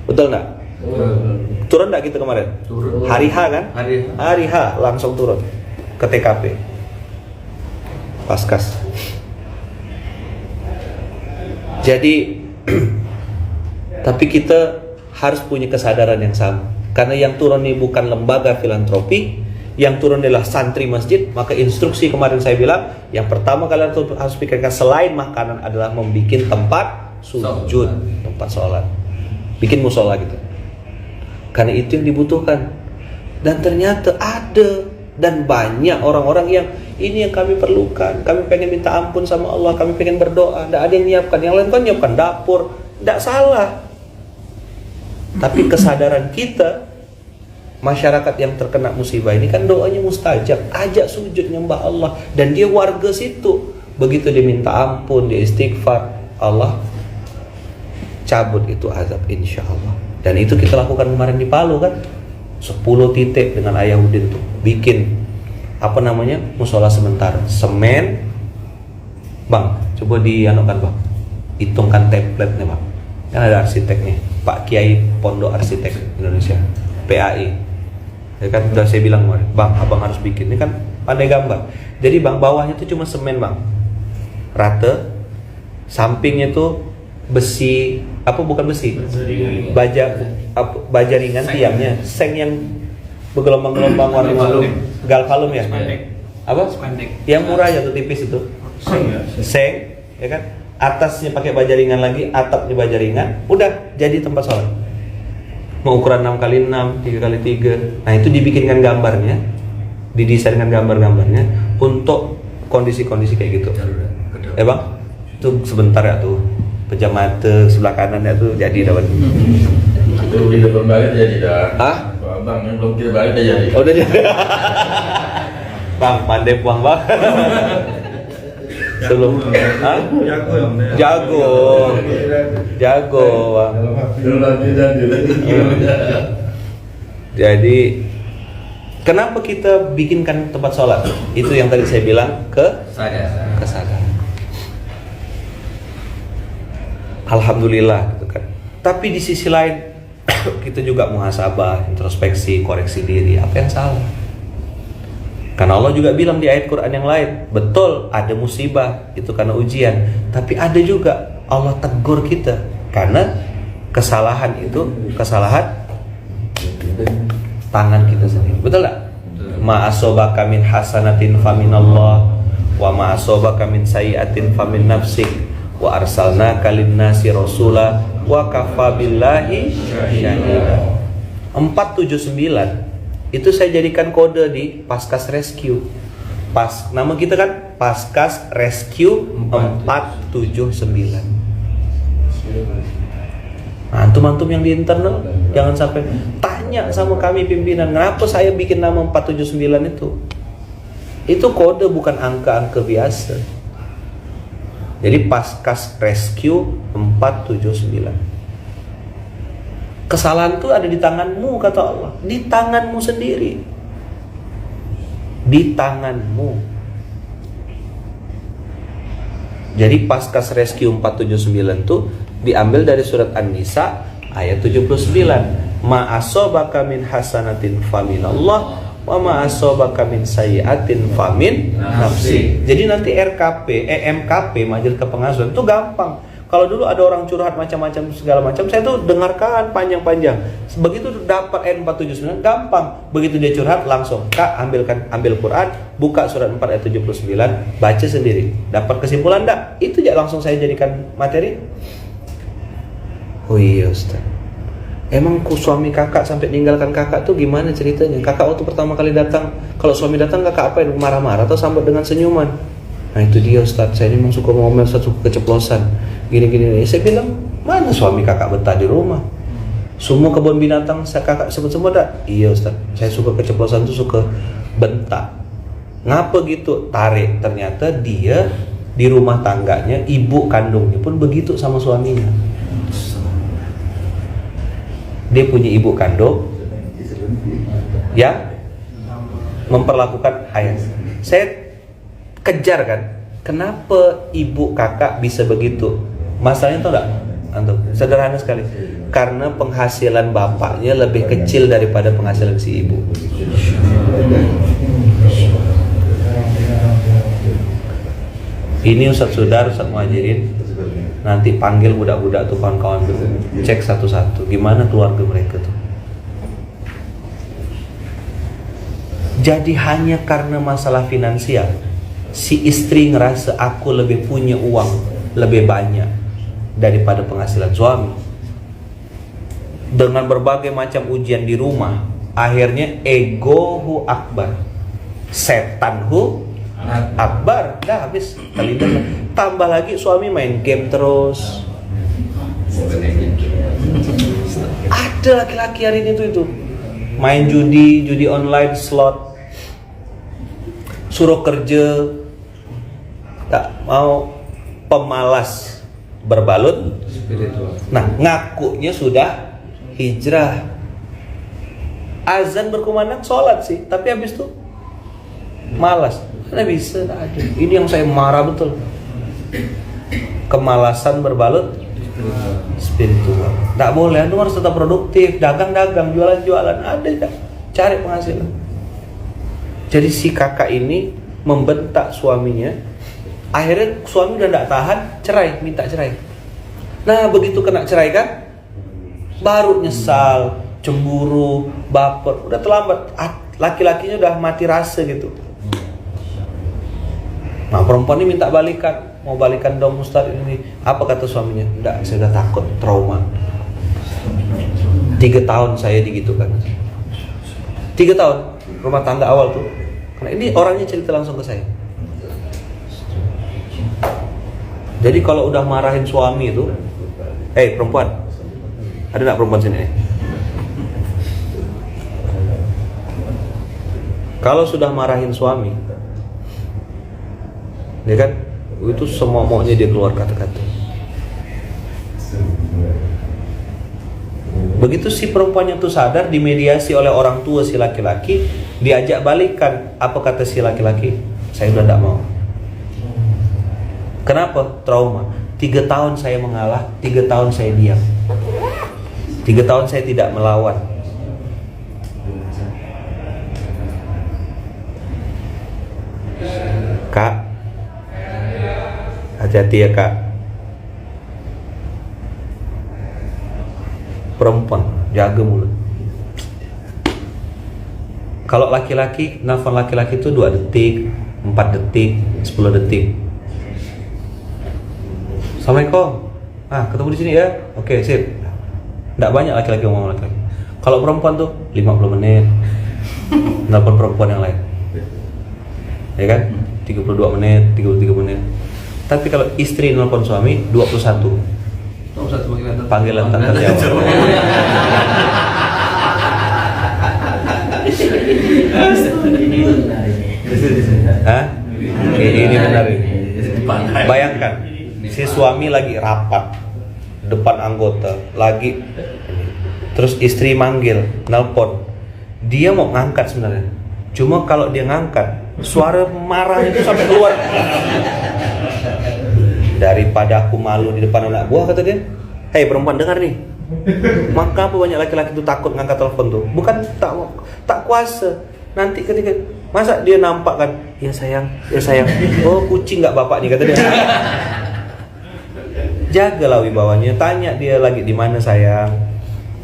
Betul nggak? Turun nggak kita kemarin? Turun. Hari H kan? Hari H langsung turun ke TKP Paskas. Jadi tapi kita harus punya kesadaran yang sama. Karena yang turun ini bukan lembaga filantropi, yang turun adalah santri masjid. Maka instruksi kemarin saya bilang, yang pertama kalian harus pikirkan selain makanan adalah membuat tempat sujud, tempat sholat, bikin musola gitu. Karena itu yang dibutuhkan. Dan ternyata ada dan banyak orang-orang yang ini yang kami perlukan. Kami pengen minta ampun sama Allah, kami pengen berdoa. Tidak ada yang nyiapkan, yang lain kan nyiapkan dapur. Tidak salah. Tapi kesadaran kita, masyarakat yang terkena musibah ini kan doanya mustajab, ajak sujud nyembah Allah, dan dia warga situ. Begitu dia minta ampun, dia istighfar, Allah cabut itu azab insya Allah. Dan itu kita lakukan kemarin di Palu kan, 10 titik dengan Ayah Udin tuh bikin apa namanya, musola sementara, semen. Bang, coba dianukan bang, hitungkan template-nya bang, kan ada arsiteknya, Pak Kiai Pondok Arsitek Indonesia, PAI. Ya kan udah saya bilang kemarin, bang, abang harus bikin. Ini kan pandai gambar. Jadi bang, bawahnya itu cuma semen bang, rata. Sampingnya itu besi, apa bukan besi, baja ringan tiangnya, seng yang bergelombang-gelombang warna-warni, galvalum ya. Apa? Yang murah ya tuh, tipis itu. Seng, ya kan? Atasnya pakai baja ringan lagi, atapnya baja ringan, udah jadi tempat sholat. Mau ukuran 6x6, 3x3. Nah itu dibikinkan gambarnya, didesainkan gambar-gambarnya untuk kondisi-kondisi kayak gitu. Bang, itu sebentar ya tuh pejam mata sebelah kanan ya tuh jadi dapat. Belum kita balik jadi dah. Hah? Bang, yang belum kita balik dah jadi. Oh, udah jadi. Bang, pandai puang bang. Sebelum, hah? Jago, bang. Jadi, kenapa kita bikinkan tempat sholat? Itu yang tadi saya bilang kesadaran. Alhamdulillah, gitu kan. Tapi di sisi lain, kita juga muhasabah, introspeksi, koreksi diri. Apa yang salah? Karena Allah juga bilang di ayat Quran yang lain, betul ada musibah itu karena ujian, tapi ada juga Allah tegur kita karena kesalahan itu kesalahan tangan kita sendiri. Betul tak? Ma asobaka min hasanatin faminallah wa ma asobaka min sayyi'atin famin nafsik wa arsalnaka linnasi rasula wa kafa billahi syahida. 479 itu saya jadikan kode di Paskas Rescue. Nama kita kan Paskas Rescue 479. Antum-antum yang di internal jangan sampai tanya sama kami pimpinan, kenapa saya bikin nama 479 itu? Itu kode, bukan angka-angka biasa. Jadi Paskas Rescue 479. Kesalahan itu ada di tanganmu, kata Allah. Di tanganmu sendiri. Di tanganmu. Jadi Paskas Rescue 479 itu diambil dari surat An-Nisa ayat 79. Ma asobaka min hasanatin faminallah wa ma asobaka min sayyi'atin famin nafsi. Jadi nanti MKP Majelis Kepengasuhan itu gampang. Kalau dulu ada orang curhat macam-macam segala macam, saya tuh dengarkan panjang-panjang. Begitu dapat ayat 479 gampang. Begitu dia curhat langsung, Kak ambil Quran, buka surat 4 ayat 79, baca sendiri. Dapat kesimpulan enggak? Itu aja langsung saya jadikan materi. Oh iya Ustaz. Emang suami kakak sampai ninggalkan kakak tuh gimana ceritanya? Kakak waktu pertama kali datang, kalau suami datang kakak apa yang marah-marah atau sambut dengan senyuman? Nah itu dia Ustaz, saya ini memang suka ngomel, suka keceplosan. Gini-gini. Saya bilang, mana suami kakak betah di rumah? Semua kebun binatang kakak sebut semua dah? Iya Ustaz, saya suka keceplosan tuh, suka bentak. Ngapa gitu? Tarik. Ternyata dia di rumah tangganya, ibu kandungnya pun begitu sama suaminya. Dia punya ibu kandung yang memperlakukan ayah. Saya kejar kan, kenapa ibu kakak bisa begitu? Masalahnya tau gak? Antum, sederhana sekali. Karena penghasilan bapaknya lebih kecil daripada penghasilan si ibu. Ini Ustaz Sudar, Ustaz Muhajirin, nanti panggil budak-budak tuh, kawan-kawan tuh, cek satu-satu gimana keluarga mereka tuh. Jadi hanya karena masalah finansial, si istri ngerasa aku lebih punya uang, lebih banyak daripada penghasilan suami. Dengan berbagai macam ujian di rumah, akhirnya egohu akbar, setanhu akbar. Dah habis kalimat. Tambah lagi suami main game terus. Ada laki-laki hari ini tuh main judi online, slot, suruh kerja, tak mau, pemalas, berbalut spiritual. Nah, ngakunya sudah hijrah, azan berkumandang, sholat sih, tapi habis itu malas. Mana bisa? Tak ada. Ini yang saya marah betul. Kemalasan berbalut spiritual. Tak boleh. Anda harus tetap produktif, dagang-dagang, jualan-jualan, ada tak? Cari penghasilan. Jadi si kakak ini membentak suaminya. Akhirnya suami udah tidak tahan, cerai, minta cerai. Nah begitu kena cerai kan, baru nyesal, cemburu, baper, udah terlambat. Laki-lakinya udah mati rasa gitu. Nah perempuan ini minta balikan, mau balikan dong Ustaz ini. Apa kata suaminya? Enggak, saya udah takut, trauma. 3 tahun saya digitukan. 3 tahun rumah tangga awal tuh Nah, ini orangnya cerita langsung ke saya. Jadi kalau udah marahin suami itu, perempuan, ada nggak perempuan sini? Kalau sudah marahin suami, ya kan, itu semua maunya dia keluar kata-kata. Begitu si perempuannya tuh sadar, dimediasi oleh orang tua si laki-laki, diajak balikan. Apa kata si laki-laki? Saya udah tidak mau. Kenapa? Trauma. 3 tahun saya mengalah, 3 tahun saya diam, 3 tahun saya tidak melawan. Kak, hati-hati ya kak. Perempuan, jaga mulut. Kalau laki-laki, nelfon laki-laki itu 2 detik, 4 detik, 10 detik. Assalamualaikum. Ketemu di sini ya. Oke, sip. Nggak banyak laki-laki ngomong laki-laki. Kalau perempuan tuh 50 menit. Nelfon perempuan yang lain. Ya kan? 32 menit, 33 menit. Tapi kalau istri nelfon suami 21. Panggilan tak terjawab. Ini benar ini. Bayangkan, si suami lagi rapat depan anggota, terus istri manggil, nelpon. Dia mau ngangkat sebenarnya. Cuma kalau dia ngangkat, suara marah itu sampai keluar. Daripada aku malu di depan anak buah, kata dia. Hei perempuan, dengar nih. Maka apa banyak laki-laki itu takut ngangkat telepon tuh? Bukan tak kuasa. Nanti ketika masa dia nampak kan, ya sayang. Oh kucing nggak bapak nih, kata dia. Jagalah wibawanya. Tanya dia lagi di mana sayang,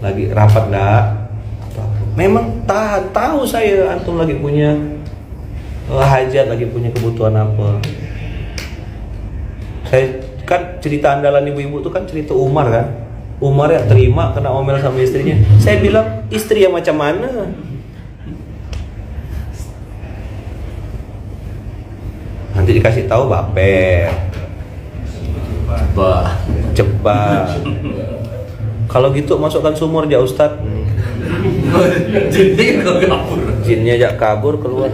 lagi rapat nggak? Memang tahu saya antum lagi punya hajat, lagi punya kebutuhan apa. Saya kan cerita andalan ibu-ibu tuh kan cerita Umar kan. Umar ya terima kena omel sama istrinya. Saya bilang, istri yang macam mana? Nanti dikasih tahu baper. Cepat. Kalau gitu masukkan sumur ya Ustadz. Jinnya ajak kabur keluar.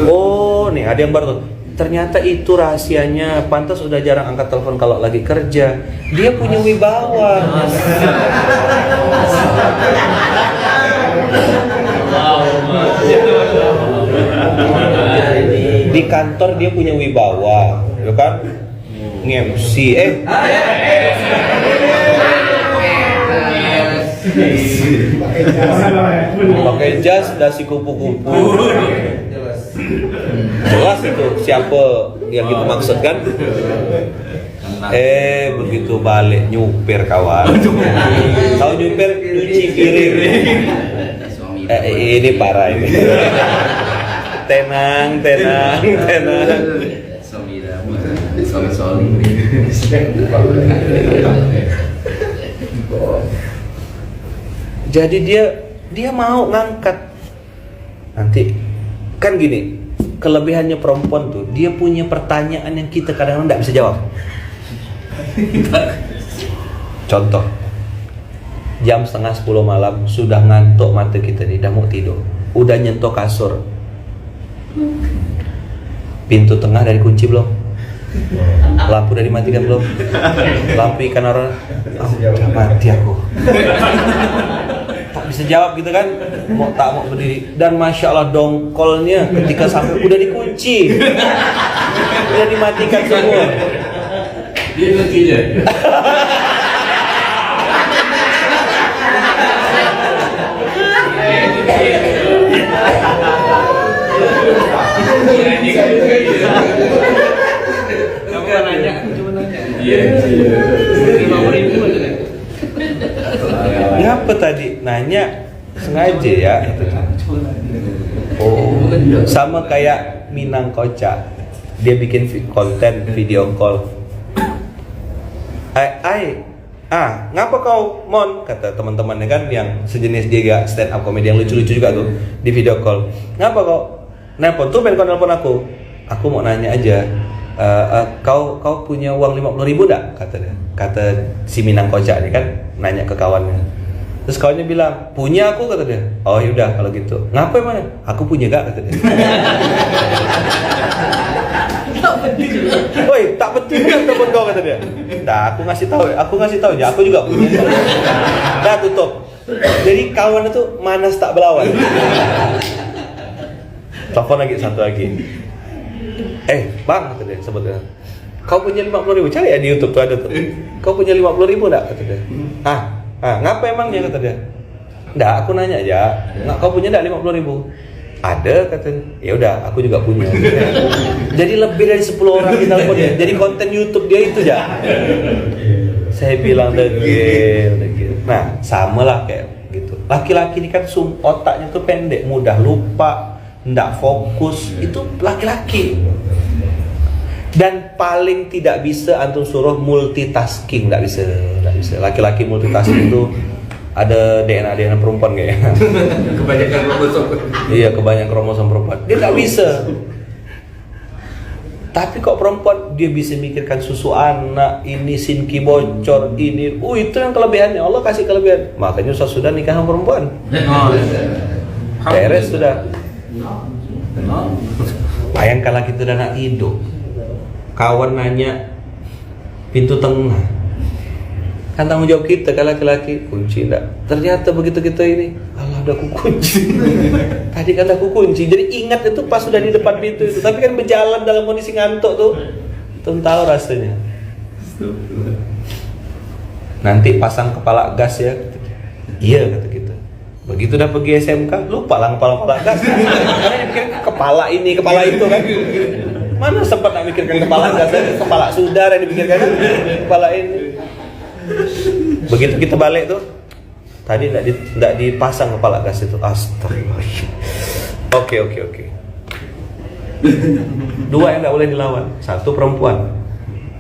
Oh nih ada yang baru tuh. Ternyata itu rahasianya. Pantas udah jarang angkat telepon kalau lagi kerja. Dia punya wibawa. Di kantor dia punya wibawa, ya kan? Nge-MC, pakai jas, dasi kupu-kupu. Jelas itu siapa yang kita maksud kan? Begitu balik nyupir kawan. Tahu nyupir cuci piring. Ini parah ini. Tenang. Jadi dia mau ngangkat. Nanti kan gini, kelebihannya perempuan tuh, dia punya pertanyaan yang kita kadang-kadang nggak bisa jawab. Contoh, jam 9:30 malam sudah ngantuk mata kita nih, udah mau tidur, udah nyentuh kasur. Pintu tengah dari kunci belum? Lampu udah dimatikan belum? Lampu ikan orang, udah mati aku. Tak bisa jawab gitu kan? Tak mau berdiri. Dan masya Allah dongkolnya ketika sampai udah dikunci, udah dimatikan semua. Dia kuncinya. Kamu kan nanya, aku cuma nanya. Iya. 50.000 aja deh. Ngapa tadi nanya sengaja ya? Oh, sama kayak Minang Kocak. Dia bikin konten video call. ngapa kau Mon, kata teman-temannya kan yang sejenis dia stand up comedy yang lucu-lucu juga tuh di video call. Ngapa kau nelpon tuh, kau nelpon aku mau nanya aja, kau punya uang 50.000 enggak, kata si Minang Kocak nih kan nanya ke kawannya. Terus kawannya bilang punya aku, kata dia. Oh yaudah kalau gitu, ngapa emang aku punya gak, kata dia. Woi, tak penting kan telepon kau, kata dia. Dah, aku ngasih tahu aja, aku juga punya. Dah, tutup. Jadi kawan itu manas tak berlawan. Telepon lagi satu lagi. Bang, kata dia, sebutnya. Kau punya 50.000, cari ya di YouTube tuh ada tuh. Kau punya 50.000 enggak, kata dia. Ngapa emangnya, kata dia. Nggak, aku nanya aja. Kau punya enggak 50.000? Ada, katanya. Ya udah, aku juga punya. Jadi lebih dari 10 orang di telepon dia. Jadi konten YouTube dia itu ya. Saya bilang degil. Nah, sama lah kayak gitu. Laki-laki ini kan otaknya tuh pendek, mudah lupa, nggak fokus. Itu laki-laki. Dan paling tidak bisa antum suruh multitasking, nggak bisa. Laki-laki multitasking itu ada DNA perempuan kayaknya. Kebanyakan kromosom. Iya, kebanyakan kromosom perempuan. Dia nggak bisa. Tapi kok perempuan dia bisa mikirkan susu anak, ini sinki bocor, ini. Itu yang kelebihannya. Allah kasih kelebihan. Makanya sudah nikah sama perempuan. Beres sudah. Bayangkanlah kita udah nak tidur. Kawan nanya pintu tengah. Kan tanggung jawab kita kan laki-laki, kunci enggak. Ternyata begitu kita ini, alah udah aku kunci. Tadi kan aku kunci. Jadi ingat itu pas sudah di depan pintu itu. Tapi kan berjalan dalam kondisi ngantuk tuh. Tuh tahu rasanya. Nanti pasang kepala gas ya. Iya, kata kita. Begitu udah pergi SMK, lupa lah kepala gas. Karena dipikir kepala ini, kepala itu kan. Mana sempat nak mikirkan kepala gas, kepala sudar yang dipikirkan kan? Kepala ini. Begitu kita balik tuh, tadi enggak dipasang kepala gas itu. Astagfirullah. Oke. Dua yang enggak boleh dilawan. Satu perempuan.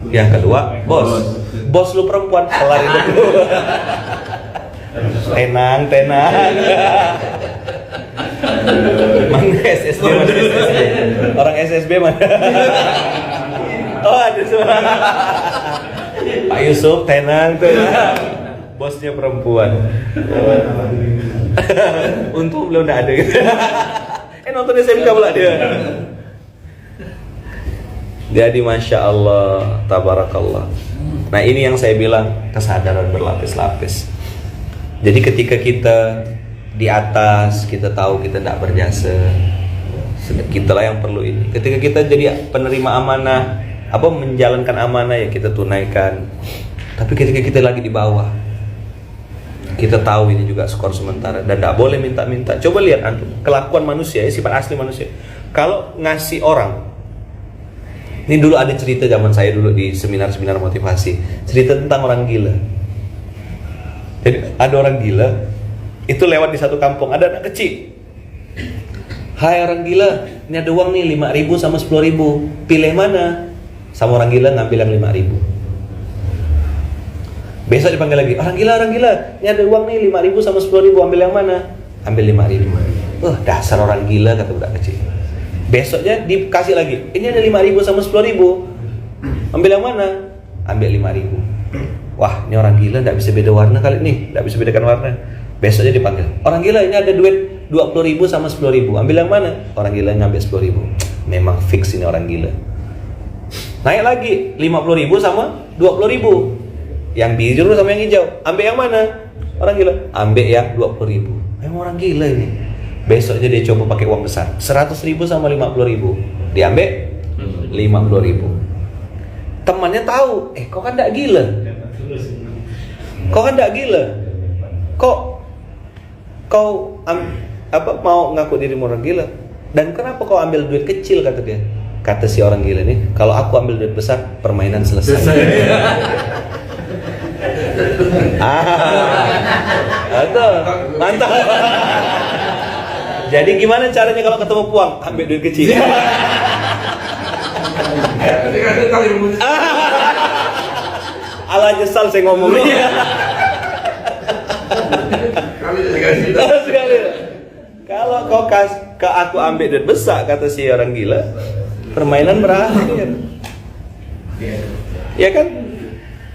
Yang kedua bos. Bos lu perempuan, kelar itu. Tenang. Mana SSB? Orang SSB mana? Oh, ada suara. Pak Yusuf, tenang. Bosnya perempuan. Untung belum ada gitu. Nonton SMK pula dia. Jadi Masya Allah, Tabarakallah. Nah ini yang saya bilang, kesadaran berlapis-lapis. Jadi ketika kita di atas, kita tahu kita tidak berjasa, kitalah yang perlu ini. Ketika kita jadi penerima amanah, menjalankan amanah ya kita tunaikan. Tapi ketika kita lagi di bawah, kita tahu ini juga skor sementara dan tidak boleh minta-minta. Coba lihat antum kelakuan manusia, sifat asli manusia. Kalau ngasih orang, ini dulu ada cerita zaman saya dulu di seminar-seminar motivasi, cerita tentang orang gila. Jadi ada orang gila itu lewat di satu kampung, ada anak kecil. Hai orang gila, ini ada uang nih 5.000 sama 10.000, pilih mana? Sama orang gila ngambil yang 5.000. Besok dipanggil lagi, orang gila, ini ada uang nih 5.000 sama 10.000, ambil yang mana? Ambil 5.000. Dasar orang gila, kata budak kecil. Besoknya dikasih lagi, ini ada 5.000 sama 10.000, ambil yang mana? Ambil 5.000. Wah, ini orang gila, tidak bisa beda warna kali ini, tidak bisa bedakan warna. Besoknya dipanggil, orang gila, ini ada duit 20.000 sama 10.000, ambil yang mana? Orang gila ngambil 10.000. Memang fix ini orang gila. Naik lagi 50.000 sama 20.000. Yang biru sama yang hijau, ambil yang mana? Orang gila, ambil yang 20.000. Memang orang gila ini. Besoknya dia coba pakai uang besar, 100.000 sama 50.000. Diambil 50.000. Temannya tahu, kau kan tidak gila. Kau mau ngaku dirimu orang gila? Dan kenapa kau ambil duit kecil, kata dia. Kata si orang gila nih, kalau aku ambil duit besar, permainan selesai. Mantap. Jadi gimana caranya kalau ketemu puang? Ambil duit kecil. ala nyesal saya ngomongnya. Kali kasih. Sekali. Kalau kau ke aku ambil duit besar, kata si orang gila, permainan berakhir. Ya kan?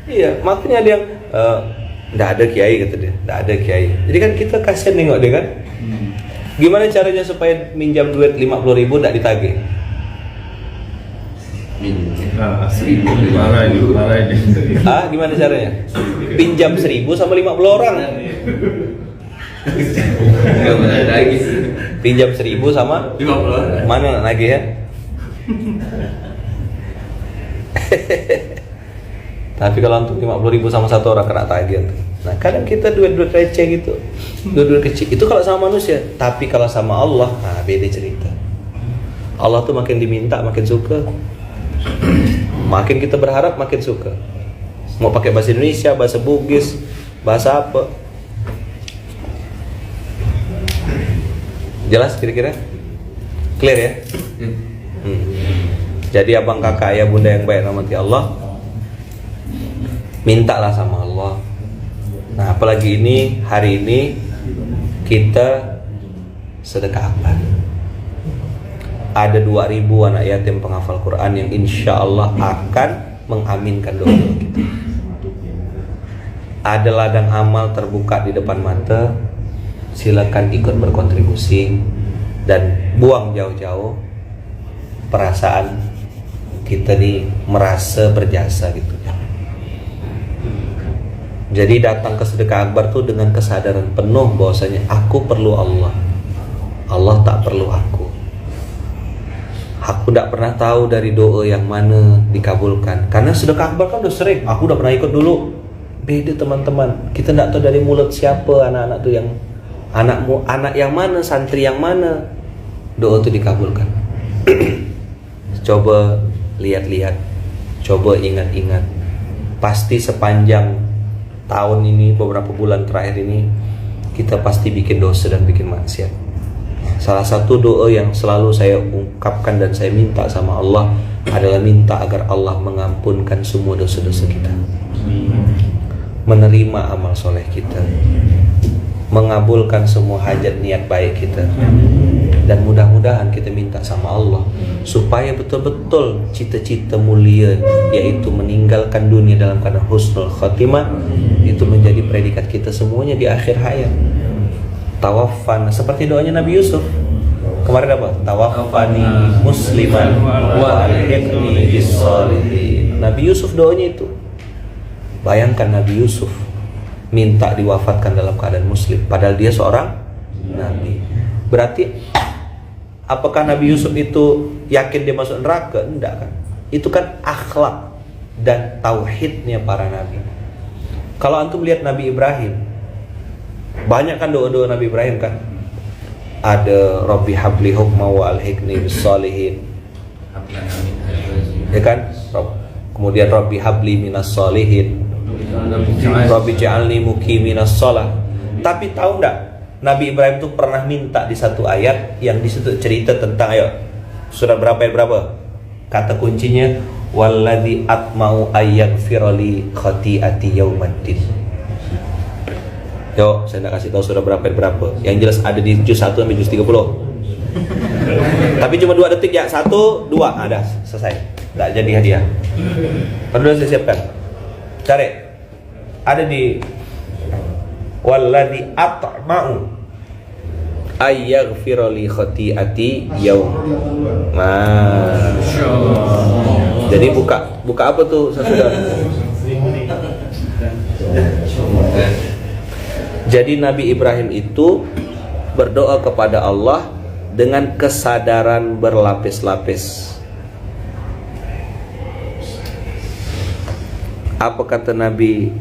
Iya, makanya dia nggak ada kiai, kata dia, nggak ada kiai. Jadi kan kita kasihan nengok dia kan. Gimana caranya supaya minjam duit 50.000 nggak ditagih? Asli parah ini. Gimana caranya? Pinjam 1.000 sama 50 orang. Pinjam 1.000 sama 50. mana lagi ya? Tapi kalau untuk 50.000 sama satu orang kena tagih. Nah kadang kita duit-duit receh gitu, duit-duit kecil itu kalau sama manusia. Tapi kalau sama Allah, nah beda cerita. Allah tuh makin diminta makin suka, makin kita berharap makin suka. Mau pakai bahasa Indonesia, bahasa Bugis, bahasa apa? Jelas kira-kira? Clear ya? Jadi abang kakak ayah bunda yang baik rahmati Allah, mintalah sama Allah. Nah apalagi ini hari ini kita sedekah akbar. Ada 2.000 anak yatim penghafal Quran yang insya Allah akan mengaminkan doa kita. Ada ladang amal terbuka di depan mata. Silakan ikut berkontribusi dan buang jauh-jauh perasaan kita nih merasa berjasa gitu. Jadi datang ke sedekah akbar tuh dengan kesadaran penuh bahwasanya aku perlu Allah, Allah tak perlu aku. Aku tidak pernah tahu dari doa yang mana dikabulkan. Karena sedekah akbar kan udah sering, aku udah pernah ikut dulu. Beda teman-teman, kita tidak tahu dari mulut siapa anak-anak tuh yang anak yang mana, santri yang mana doa itu dikabulkan. Coba lihat-lihat, coba ingat-ingat. Pasti sepanjang tahun ini, beberapa bulan terakhir ini, kita pasti bikin dosa dan bikin maksiat. Salah satu doa yang selalu saya ungkapkan dan saya minta sama Allah adalah minta agar Allah mengampunkan semua dosa-dosa kita, menerima amal soleh kita, mengabulkan semua hajat niat baik kita. Dan mudah-mudahan kita minta sama Allah supaya betul-betul cita-cita mulia, yaitu meninggalkan dunia dalam keadaan husnul khatimah, itu menjadi predikat kita semuanya di akhir hayat. Tawaffan, seperti doanya Nabi Yusuf kemarin apa? Tawaffani musliman wa alhiqni bis sholihin. Nabi Yusuf doanya itu. Bayangkan Nabi Yusuf minta diwafatkan dalam keadaan muslim, padahal dia seorang nabi. Berarti apakah Nabi Yusuf itu yakin dia masuk neraka? Enggak kan? Itu kan akhlak dan tauhidnya para nabi. Kalau antum lihat Nabi Ibrahim, banyak kan doa-doa Nabi Ibrahim kan? Ada Rabbi habli hukma wa alhiqni bis sholihin. Ya kan? Kemudian Rabbi habli minas sholihin. Rabbi ja'alni muqiminas shalah. Tapi tahu enggak? Nabi Ibrahim itu pernah minta di satu ayat yang disitu cerita tentang, ayo surat berapa ayat berapa? Kata kuncinya walladzi atma'u ayyaghfirali khati'ati yaumaddin. Yo, saya nak kasih tahu surat berapa ayat berapa. Yang jelas ada di juz 1 sampai juz 30. Tapi cuma 2 detik ya. 1, 2, ada selesai. Enggak jadi hadiah. Perlu saya siapkan. Cari. Ada di walladzi atma'u ayyaghfirali khati'ati yaum. Nah, jadi buka apa tuh saudara? Jadi Nabi Ibrahim itu berdoa kepada Allah dengan kesadaran berlapis-lapis. Apa kata Nabi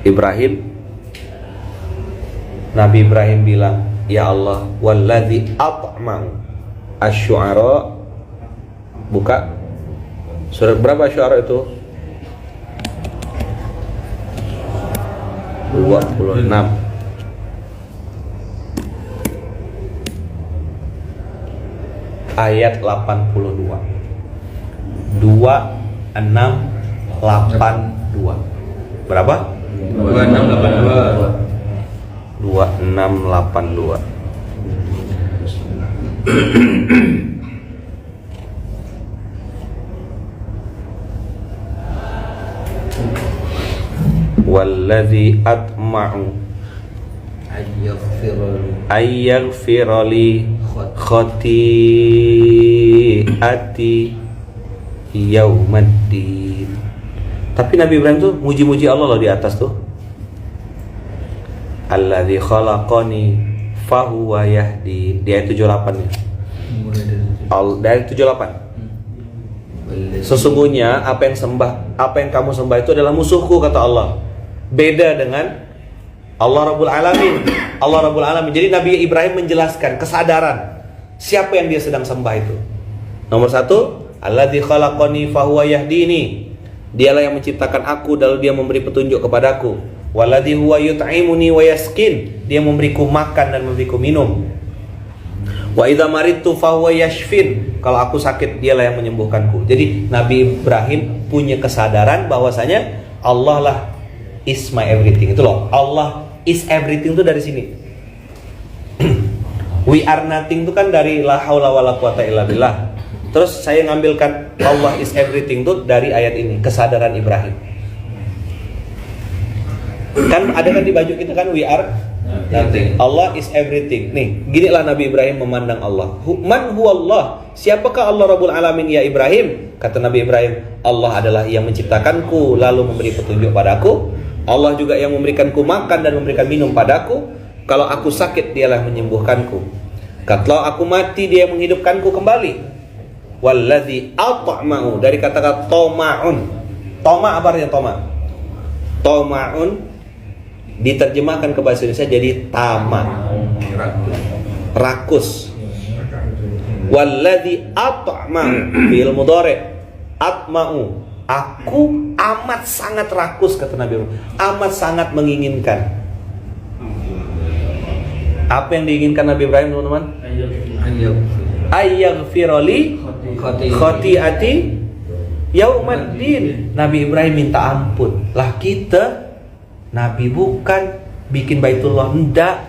Ibrahim? Nabi Ibrahim bilang, ya Allah, walladzi atma'u. Asy-Syu'ara. Buka surat berapa Asy-Syu'ara itu? 26. Ayat 82. 26 Berapa? 2682. Walladzi atma'u ayyaghfirali khati'ati yaumaddin. Tapi Nabi Ibrahim tuh muji-muji Allah loh di atas tuh. Alladzi khalaqani fahuwa yahdi. Di ayat 78 ya. Dari 78. Sesungguhnya apa yang kamu sembah itu adalah musuhku, kata Allah. Beda dengan Allah Rabbul Alamin. Allah Rabbul Alamin. Jadi Nabi Ibrahim menjelaskan kesadaran siapa yang dia sedang sembah itu. Nomor 1, alladzi khalaqani fahuwa yahdini. Dialah yang menciptakan aku lalu dia memberi petunjuk kepadaku. Walladzi huwa yut'imuni wa yasqin. Dia memberiku makan dan memberiku minum. Wa idza maridtu fahuwa yashfin. Kalau aku sakit dialah yang menyembuhkanku. Jadi Nabi Ibrahim punya kesadaran bahwasanya Allah lah is my everything. Itu loh, Allah is everything itu dari sini. We are nothing itu kan dari la haula wala quwata illa billah. Terus saya ngambilkan Allah is everything itu dari ayat ini, kesadaran Ibrahim. Kan ada kan di baju kita kan we are nothing. Allah is everything. Nih, ginilah Nabi Ibrahim memandang Allah. Man huwallah? Siapakah Allah Rabbul Alamin ya Ibrahim? Kata Nabi Ibrahim, Allah adalah yang menciptakanku lalu memberi petunjuk padaku. Allah juga yang memberikanku makan dan memberikan minum padaku. Kalau aku sakit dialah menyembuhkanku. Kalau aku mati dia menghidupkanku kembali. Walladzi at'ama'u, dari kata-kata toma'un. Toma apa artinya toma? Toma'un diterjemahkan ke bahasa Indonesia jadi tamak, rakus. Walladzi at'ama'u bil mudhari' atma'u, aku amat sangat rakus, kata Nabi Ibrahim, amat sangat menginginkan. Apa yang diinginkan Nabi Ibrahim, teman-teman? Ayyaghfirali khati'ati yaumaddin. Nabi Ibrahim minta ampun. Lah kita Nabi bukan bikin Baitullah, enggak.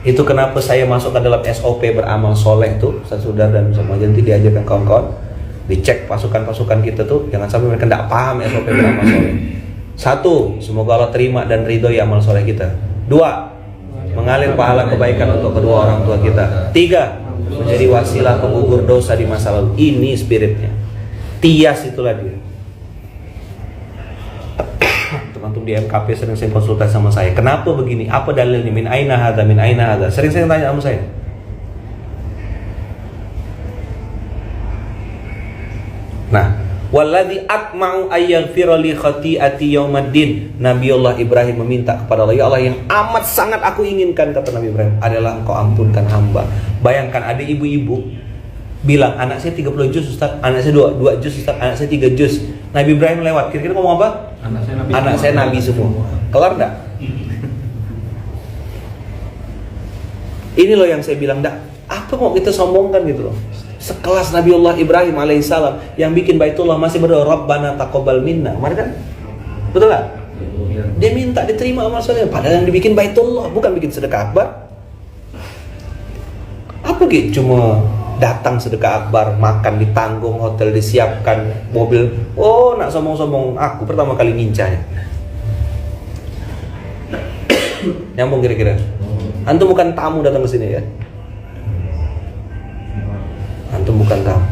Itu kenapa saya masuk ke dalam SOP beramal soleh tuh, Saudara dan semua nanti diajarkan kawan-kawan, dicek pasukan-pasukan kita tuh jangan sampai mereka enggak paham SOP beramal soleh. 1, semoga Allah terima dan ridhoi amal soleh kita. 2, mengalir pahala kebaikan untuk kedua orang tua kita. 3, menjadi wasilah pengukur dosa di masa lalu. Ini spiritnya. Tias itulah dia. Teman-teman di MKP sering konsultasi sama saya. Kenapa begini? Apa dalilnya? Min aina hadza? Min aina hadza? Sering tanya sama saya. Nah, walladzi atma'u ayyaghfirali khati'ati yaumaddin. Nabiullah Ibrahim meminta kepada Allah, ya Allah, yang amat sangat aku inginkan, kata Nabi Ibrahim, adalah Engkau ampunkan hamba. Bayangkan ada ibu-ibu bilang, anak saya 30 juz Ustaz, anak saya 2 juz Ustaz, anak saya 3 juz. Nabi Ibrahim lewat, kira-kira ngomong apa? Anak saya nabi semua. Kelar enggak? Ini loh yang saya bilang, enggak, apa mau kita sombongkan gitu loh. Sekelas Nabiullah Ibrahim alaihissalam yang bikin Baitullah masih berdoa Rabbana taqabbal minna. Kemarin kan? Betul gak? Dia minta diterima amal soleh, padahal yang dibikin Baitullah, bukan bikin sedekah akbar. Apa gitu? Cuma datang sedekah akbar, makan ditanggung, hotel disiapkan, mobil. Oh, nak sombong-sombong, aku pertama kali ngincanya. Nyambung kira-kira. Antum bukan tamu datang ke sini ya. Antum bukan tamu.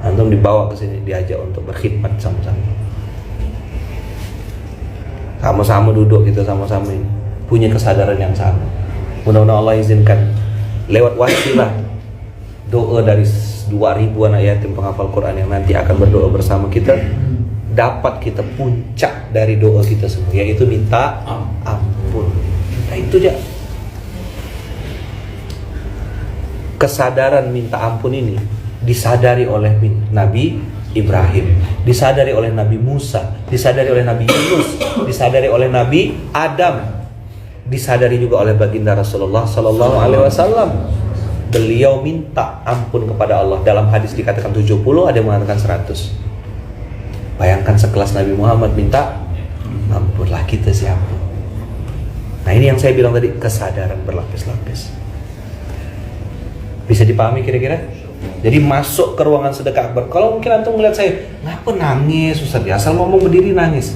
Antum dibawa ke sini, diajak untuk berkhidmat sama-sama. Sama-sama duduk kita sama-sama ini, punya kesadaran yang sama. Mudah-mudahan Allah izinkan lewat wasilah doa dari 2000 anak yatim penghafal Quran yang nanti akan berdoa bersama kita, dapat kita puncak dari doa kita semua, yaitu minta ampun. Nah itu aja. Kesadaran minta ampun ini disadari oleh Nabi Ibrahim, disadari oleh Nabi Musa, disadari oleh Nabi Yunus, disadari oleh Nabi Adam, disadari juga oleh baginda Rasulullah Sallallahu Alaihi Wasallam. Beliau minta ampun kepada Allah. Dalam hadis dikatakan 70, ada yang mengatakan 100. Bayangkan sekelas Nabi Muhammad minta ampunlah, kita siapa? Nah ini yang saya bilang tadi, kesadaran berlapis-lapis. Bisa dipahami kira-kira? Jadi masuk ke ruangan sedekah akbar. Kalau mungkin antum melihat saya, ngapa nangis Ustaz? Asal ngomong berdiri nangis.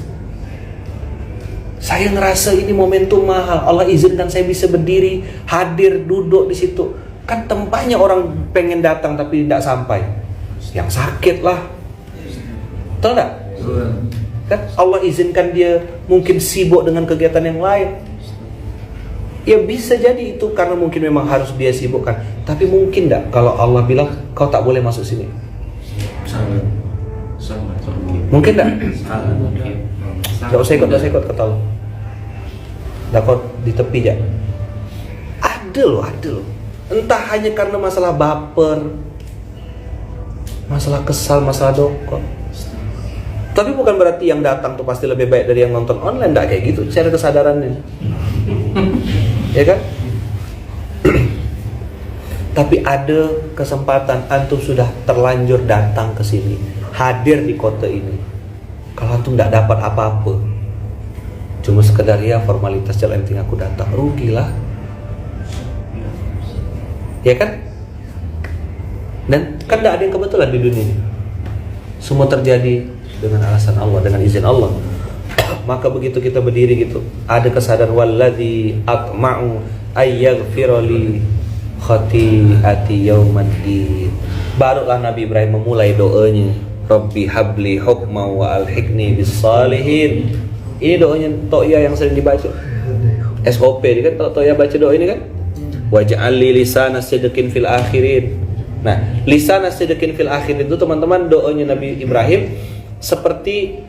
Saya ngerasa ini momentum mahal. Allah izinkan saya bisa berdiri, hadir, duduk di situ. Kan tempatnya orang pengen datang tapi tidak sampai. Yang sakit lah. Tahu enggak? Kan Allah izinkan dia mungkin sibuk dengan kegiatan yang lain. Ya bisa jadi itu karena mungkin memang harus dia sibukkan. Tapi mungkin enggak kalau Allah bilang kau tak boleh masuk sini? Sama. Mungkin enggak? Enggak usah ikut kata Allah. Dah kau di tepi aja. Ada loh. Entah hanya karena masalah baper, masalah kesal, masalah dokok. Tapi bukan berarti yang datang tuh pasti lebih baik dari yang nonton online. Enggak kayak gitu cara kesadarannya. Ya kan? Tapi ada kesempatan antum sudah terlanjur datang ke sini, hadir di kota ini. Kalau antum tidak dapat apa-apa, cuma sekedar ya formalitas jalan penting aku datang, rugilah. Ya kan? Dan kan tidak ada yang kebetulan di dunia ini. Semua terjadi dengan alasan Allah, dengan izin Allah. Maka begitu kita berdiri gitu, ada kesadaran walladzi atma'u ayyaghfira li khati'ati yaumaddin. Barulah Nabi Ibrahim memulai doanya, Rabbi habli hukma wa alhiqni bis salihin. Ini doanya Toya yang sering dibaca. SOP ini kan kalau Toya baca doa ini kan, waj'al li lisana sidqin fil akhirin. Nah, lisana sidqin fil akhirin itu teman-teman doanya Nabi Ibrahim seperti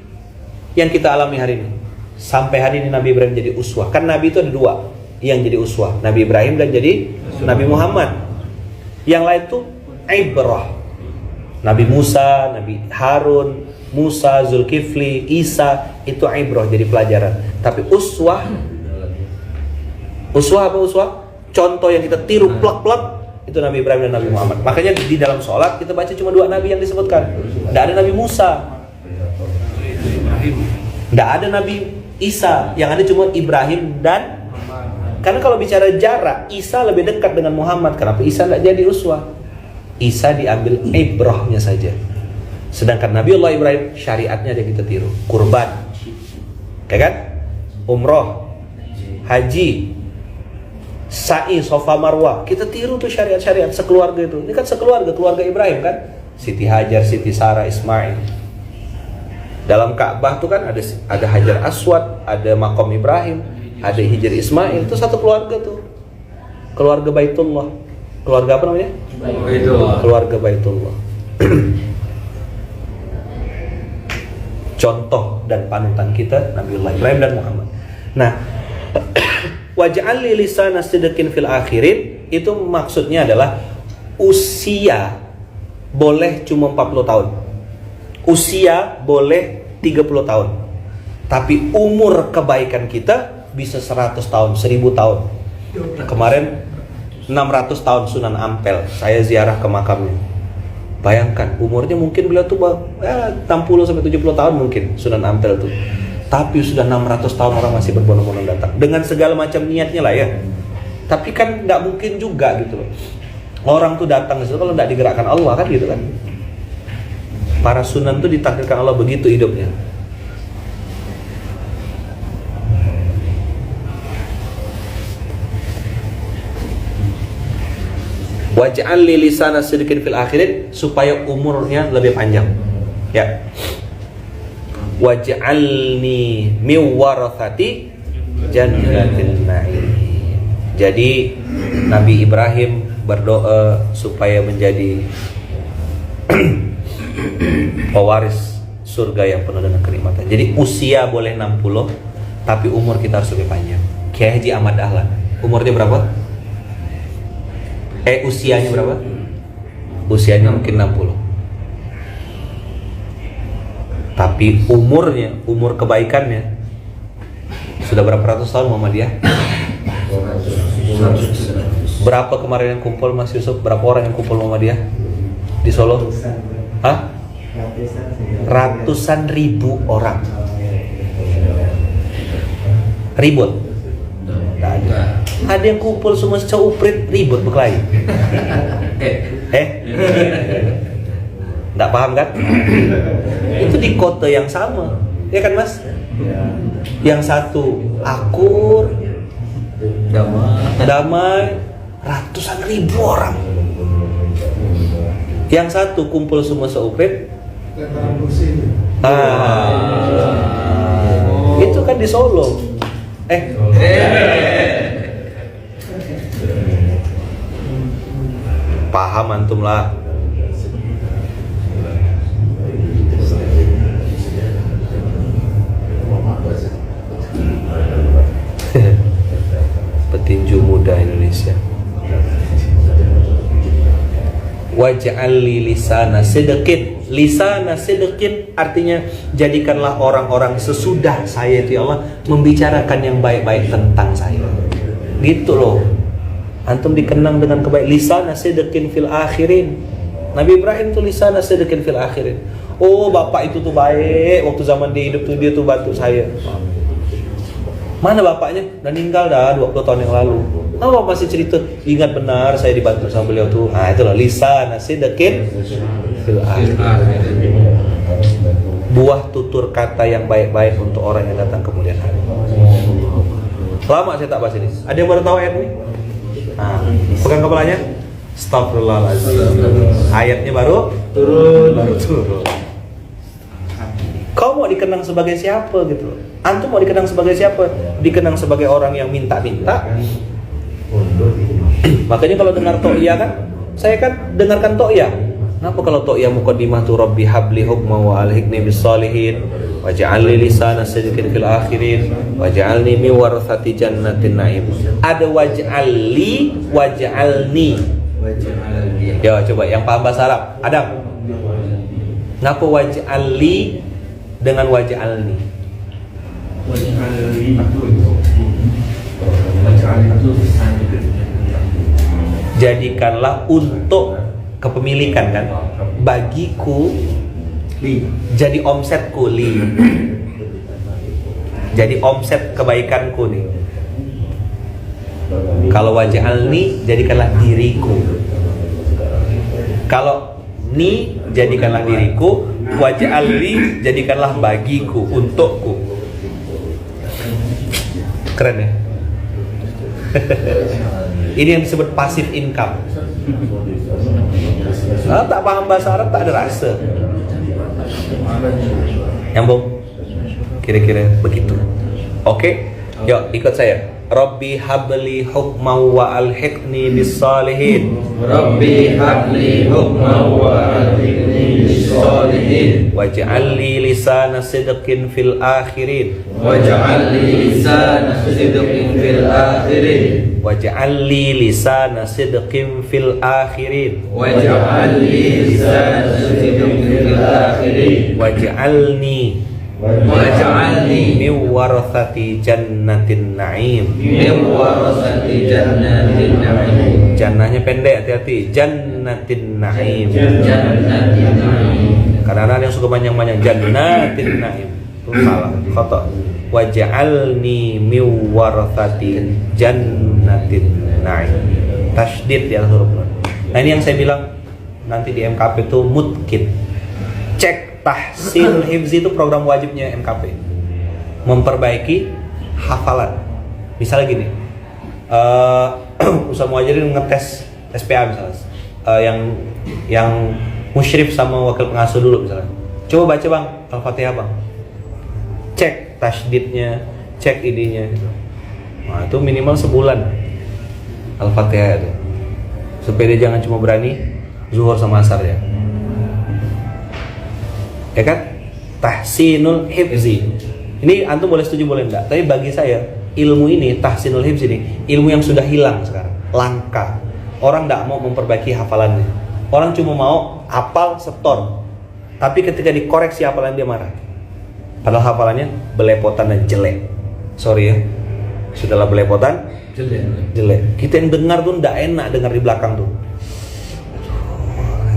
yang kita alami hari ini. Sampai hari ini Nabi Ibrahim jadi uswah. Kan Nabi itu ada dua yang jadi uswah, Nabi Ibrahim dan jadi Nabi Muhammad. Yang lain tuh ibrah. Nabi Musa, Nabi Harun, Musa, Zulkifli, Isa, itu ibrah, jadi pelajaran. Tapi uswah apa uswah? Contoh yang kita tiru plak-plak, itu Nabi Ibrahim dan Nabi Muhammad. Makanya di dalam sholat kita baca cuma dua Nabi yang disebutkan. Tidak ada Nabi Musa, tidak ada Nabi Isa, yang ada cuma Ibrahim dan, karena kalau bicara jarak, Isa lebih dekat dengan Muhammad. Kenapa Isa tidak jadi uswah? Isa diambil ibrahnya saja. Sedangkan Nabiullah Ibrahim syariatnya yang kita tiru, kurban, ya kan? Umroh, haji, sa'i, Safa Marwah, kita tiru tuh syariat-syariat sekeluarga itu. Ini kan sekeluarga, keluarga Ibrahim kan? Siti Hajar, Siti Sarah, Ismail. Dalam Ka'bah tuh kan ada Hajar Aswad, ada Maqam Ibrahim, ada Hijr Ismail. Itu satu keluarga tuh, keluarga Baitullah. Keluarga apa namanya? Baitullah. Keluarga Baitullah. Contoh dan panutan kita Nabiullah Ibrahim dan Muhammad. Nah, waj'al li lisana sidqin fil akhirin, itu maksudnya adalah usia boleh cuma 40 tahun. Usia boleh 30 tahun. Tapi umur kebaikan kita bisa 100 tahun, 1000 tahun. Kemarin 600 tahun Sunan Ampel, saya ziarah ke makamnya. Bayangkan umurnya mungkin beliau tuh 60 sampai 70 tahun mungkin Sunan Ampel tuh. Tapi sudah 600 tahun orang masih berbondong-bondong datang dengan segala macam niatnya lah ya. Tapi kan nggak mungkin juga gitu loh. Orang tuh datang ke situ kalau nggak digerakkan Allah kan gitu kan. Para sunan tuh ditakdirkan Allah begitu hidupnya. Waj'al li lisana sidqin fil akhirin, supaya umurnya lebih panjang. Ya. Waj'alni min warathati jannatin na'im. Jadi Nabi Ibrahim berdoa supaya menjadi pewaris surga yang penuh dengan kenikmatan. Jadi usia boleh 60, tapi umur kita harus lebih panjang. Kiai Haji Ahmad Dahlan, umurnya berapa? Usianya berapa? Usianya mungkin 60. Tapi umurnya, umur kebaikannya sudah berapa ratus tahun Muhammadiyah? Berapa kemarin yang kumpul Mas Yusuf? Berapa orang yang kumpul Muhammadiyah di Solo? Hah? Ratusan ribu orang. Ribut? Nggak ada. Ada yang kumpul semua secauprit ribut berkelahi. Nggak paham kan? Itu di kota yang sama, ya kan Mas? Yang satu akur, damai, ratusan ribu orang. Yang satu kumpul semua seuprit. Itu kan di Solo. Paham antum lah. Petinju muda Indonesia. Waj'alli lisana sidqin. Lisana sidqin artinya jadikanlah orang-orang sesudah saya itu ya Allah membicarakan yang baik-baik tentang saya. Gitu loh. Antum dikenang dengan kebaik. Lisana sidqin fil akhirin. Nabi Ibrahim tuh lisana sidqin fil akhirin. Oh, bapak itu tuh baik waktu zaman dia hidup tuh, dia tuh bantu saya. Mana bapaknya? Udah meninggal dah 20 tahun yang lalu. Oh, masih cerita, ingat benar saya dibantu sama beliau tuh. Nah, itulah lisan sidqin fil akhir. Buah tutur kata yang baik-baik untuk orang yang datang kemudian hari. Lama saya tak bahas ini. Ada yang baru tahu ayat ini? Nah, pegang kepalanya. Astagfirullahaladzim. Ayatnya baru turun. Kau mau dikenang sebagai siapa gitu loh? Antum mau dikenang sebagai siapa? Dikenang sebagai orang yang minta-minta. Makanya kalau dengar to'iyah kan, saya kan dengarkan to'iyah. Kenapa kalau to'iyah muqaddimah tu Rabbi habli hukma wa alhiqni bis salihin waj'alni lisana sidqin fil akhirin waj'alni min warathati jannatin na'im. Ada waj'alni. Ya coba yang paham bahasa Arab. Adam. Kenapa waj'alli dengan waj'alni? Jadikanlah untuk kepemilikan kan, bagiku jadi omsetku li, jadi omset kebaikanku nih. Kalau waj'alni jadikanlah diriku, kalau ni jadikanlah diriku, waj'alni jadikanlah bagiku, untukku. Keren ya. Ini yang disebut passive income. Kalau tak paham bahasa Arab tak ada rasa. Nyambung? Kira-kira begitu. Oke? Yuk ikut saya. Rabbi habli hukma wa alhiqni bis salihin. Rabbi habli hukma wa alhiqni bis salihin. Waj'alli lisana sidqin fil akhirin. Waj'alli lisana sidqin fil akhirin. Waj'alli lisana sidqin fil akhirin. Waj'alli lisana sidqin fil akhirin. Waj'alni min warathati jannatin na'im. Min warathati jannatin na'im. Jannahnya pendek, hati-hati. Jannatin na'im. Jannatin na'im. Kadang-kadang yang suka panjang-panjang. Jannatin na'im. Itu salah, khata. Waj'alni min warathati jannatin na'im. Tasydid ya huruf. Nah ini yang saya bilang nanti di MKP itu mutkid. Cek tahsin hifzi itu program wajibnya MKP. Memperbaiki hafalan. Misalnya gini, Ustaz Muhajirin ngetes SPA misalnya, yang musyrif sama wakil pengasuh dulu misalnya. Coba baca bang Al-Fatihah bang. Cek tasydidnya, cek idenya. Nah itu minimal sebulan Al-Fatihah itu. Supaya dia jangan cuma berani zuhur sama asar ya. Ya kan? Tahsinul hifzi. Ini antum boleh setuju boleh enggak. Tapi bagi saya ilmu ini, tahsinul hifzi ini, ilmu yang sudah hilang sekarang, langka. Orang enggak mau memperbaiki hafalannya. Orang cuma mau hafal setor. Tapi ketika dikoreksi hafalan dia marah. Padahal hafalannya belepotan dan jelek. Sorry ya. Sudahlah belepotan, jelek. Kita yang dengar tuh enggak enak dengar di belakang tuh.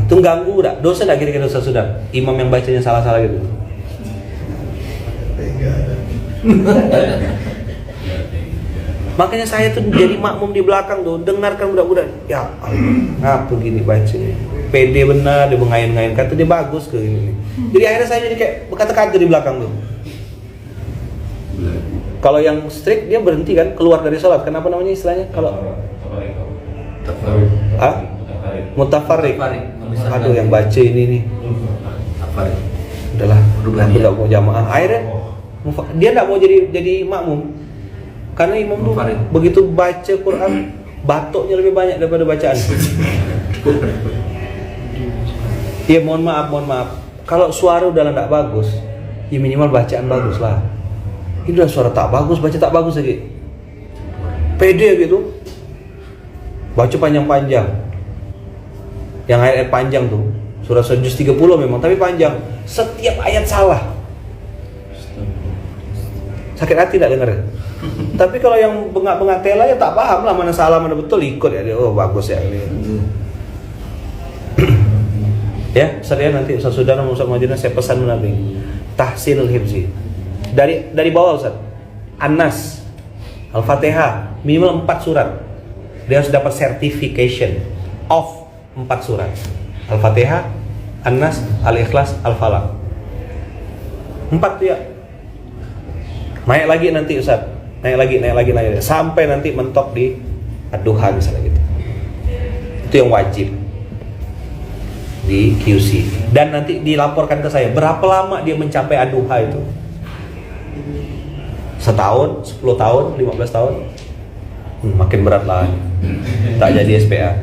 Itu ganggu dah. Dosa dah kira-kira dosa sudah. Imam yang bacanya salah-salah gitu. Makanya saya tuh jadi makmum di belakang tuh, dengarkan budak-budak. Ya Allah, apa gini baca? Pede benar, dia mengain-ngain kata dia bagus ke ini. Jadi akhirnya saya jadi kayak berkata-kata di belakang tuh. Kalau yang strict dia berhenti kan, keluar dari sholat. Kenapa namanya istilahnya? Kalau mutafarrik. Aduh yang baca ini nih. Udahlah, aku tidak mau jamaah. Akhirnya dia tidak mau jadi makmum. Karena imam tuh begitu baca Quran, batuknya lebih banyak daripada bacaan. Ya mohon maaf. Kalau suara udah tidak bagus, ya minimal bacaan bagus lah. Ini udah suara tak bagus, baca tak bagus lagi. Pede gitu. Baca panjang-panjang. Yang ayat panjang tuh. Surah juz 30 memang, tapi panjang. Setiap ayat salah. Sakit hati tak dengar? Tapi kalau yang bengak-bengak tela ya tak paham lah mana salah mana betul, ikut ya dia. Oh bagus ya ini. Ya, saya nanti Ustaz Sudarno Ustaz Majidna saya pesan menamping tahsinul hifzi. Dari bawah Ustaz. An-Nas, Al-Fatihah, minimal 4 surat. Dia harus dapat certification of 4 surat. Al-Fatihah, An-Nas, Al-Ikhlas, Al-Falaq. 4 tuh ya. Naik lagi nanti Ustaz. Naik lagi sampai nanti mentok di Ad-Duha misalnya gitu. Itu yang wajib di QC. Dan nanti dilaporkan ke saya berapa lama dia mencapai Ad-Duha itu. Setahun, 10 tahun, 15 tahun. Makin berat lah. Tak jadi SPA.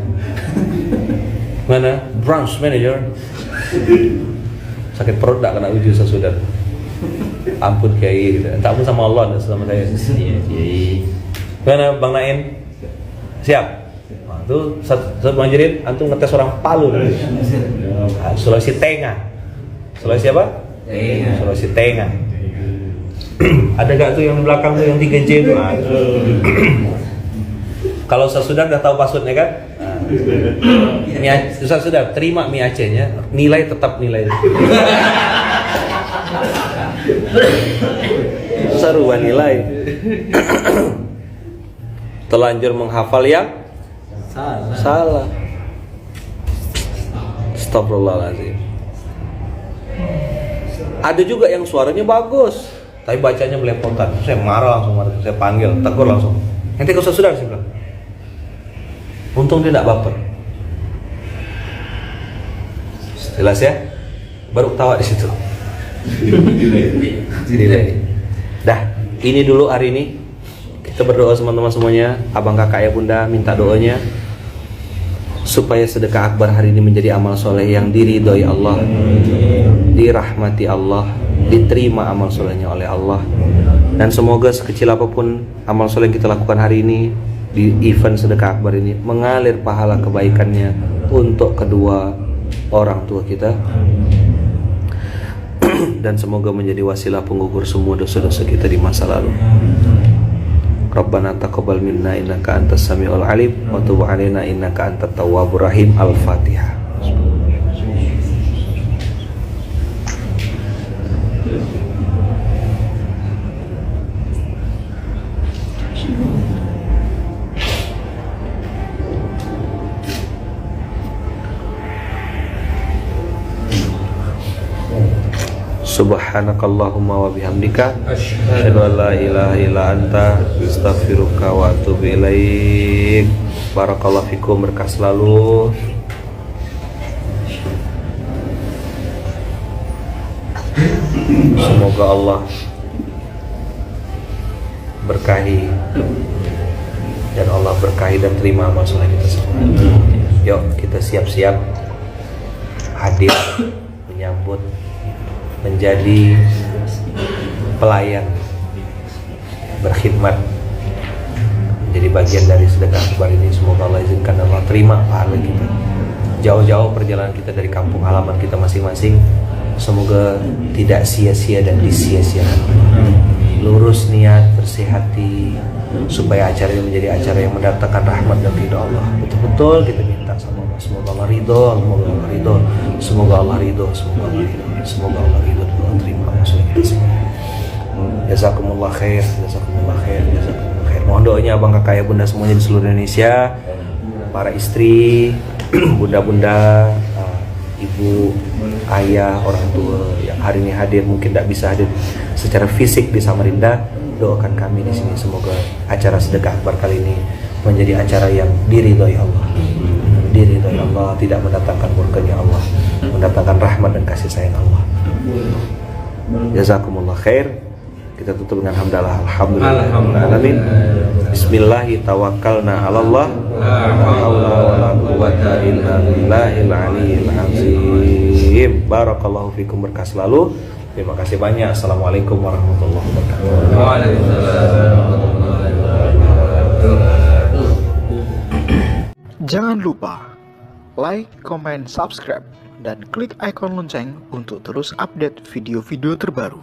Mana? Branch manager. Sakit perut tak kena uji sesudah. Ampun kiai gitu. Tak pun sama Allah, tak sama saya. Mana Bang Naim? Siap. Nah, itu Ustaz Majirin antum ngetes orang Palu nanti. Sulawesi Tengah. Sulawesi apa? Sulawesi Tengah. Ada gak tuh yang di belakang tuh yang 3J itu? Kalau Ustaz Sudar udah tahu passwordnya kan? Ustaz Sudar terima mie Acehnya, nilai tetap nilai. Sarua nilai. Terlanjur menghafal yang salah. Astagfirullahaladzim. Ada juga yang suaranya bagus, tapi bacanya belepotan. Saya marah langsung, saya panggil, tegur langsung. Nanti kau sudah sih bilang. Untung dia tidak baper. Jelas ya? Baru tawa di situ. Delay. Dah, ini dulu hari ini. Kita berdoa teman-teman semuanya, abang kakak ayah bunda minta doanya supaya sedekah akbar hari ini menjadi amal soleh yang diridhoi Allah, dirahmati Allah, diterima amal solehnya oleh Allah. Dan semoga sekecil apapun amal soleh yang kita lakukan hari ini di event sedekah akbar ini mengalir pahala kebaikannya untuk kedua orang tua kita, dan semoga menjadi wasilah penggugur semua dosa-dosa kita di masa lalu. Rabbana taqabbal minna innaka antas samiul alim wa tub 'alaina innaka antat tawwabur rahim. Al-Fatihah. Subhanakallahumma wa bihamdika asyhadu an la ilaha illa anta astaghfiruka wa atubu ilaik. Barakallahu fikum, berkah selalu. Semoga Allah berkahi dan Allah berkahi dan terima amal soleh kita semua. Yuk kita siap-siap hadir menyambut, menjadi pelayan, berkhidmat, menjadi bagian dari sedekah akbar ini. Semoga Allah izinkan dan Allah terima pahala kita. Jauh-jauh perjalanan kita dari kampung halaman kita masing-masing, semoga tidak sia-sia dan disia-siakan. Lurus niat, bersih hati, supaya acara ini menjadi acara yang mendatangkan rahmat dan ridha Allah. Betul-betul kita minta sama Allah Semoga Allah ridho, semoga Allah ridho, semoga Allah ridho, semoga Allah ridho, semoga Allah ridho dan Allah terima maksud kita semua. Jazakumullah khair, jazakumullah khair, jazakumullah khair. Mohon doanya abang kakak ya bunda semuanya di seluruh Indonesia, para istri, bunda-bunda, ibu, ayah, orang tua yang hari ini hadir mungkin tidak bisa hadir secara fisik di Samarinda, doakan kami di sini semoga acara sedekah akbar kali ini menjadi acara yang diridhoi Allah. Diridhoi Allah, tidak mendatangkan murkanya Allah, mendatangkan rahmat dan kasih sayang Allah. Jazakumullah khair. Kita tutup dengan hamdalah alhamdulillahirabbil alamin. Bismillahi tawakkalna 'alallah. La haula wala quwwata illa billahil aliyil azim. Barakallahu fikum, berkah selalu. Terima kasih banyak. Assalamualaikum warahmatullahi wabarakatuh. Jangan lupa like, comment, subscribe, dan klik icon lonceng untuk terus update video-video terbaru.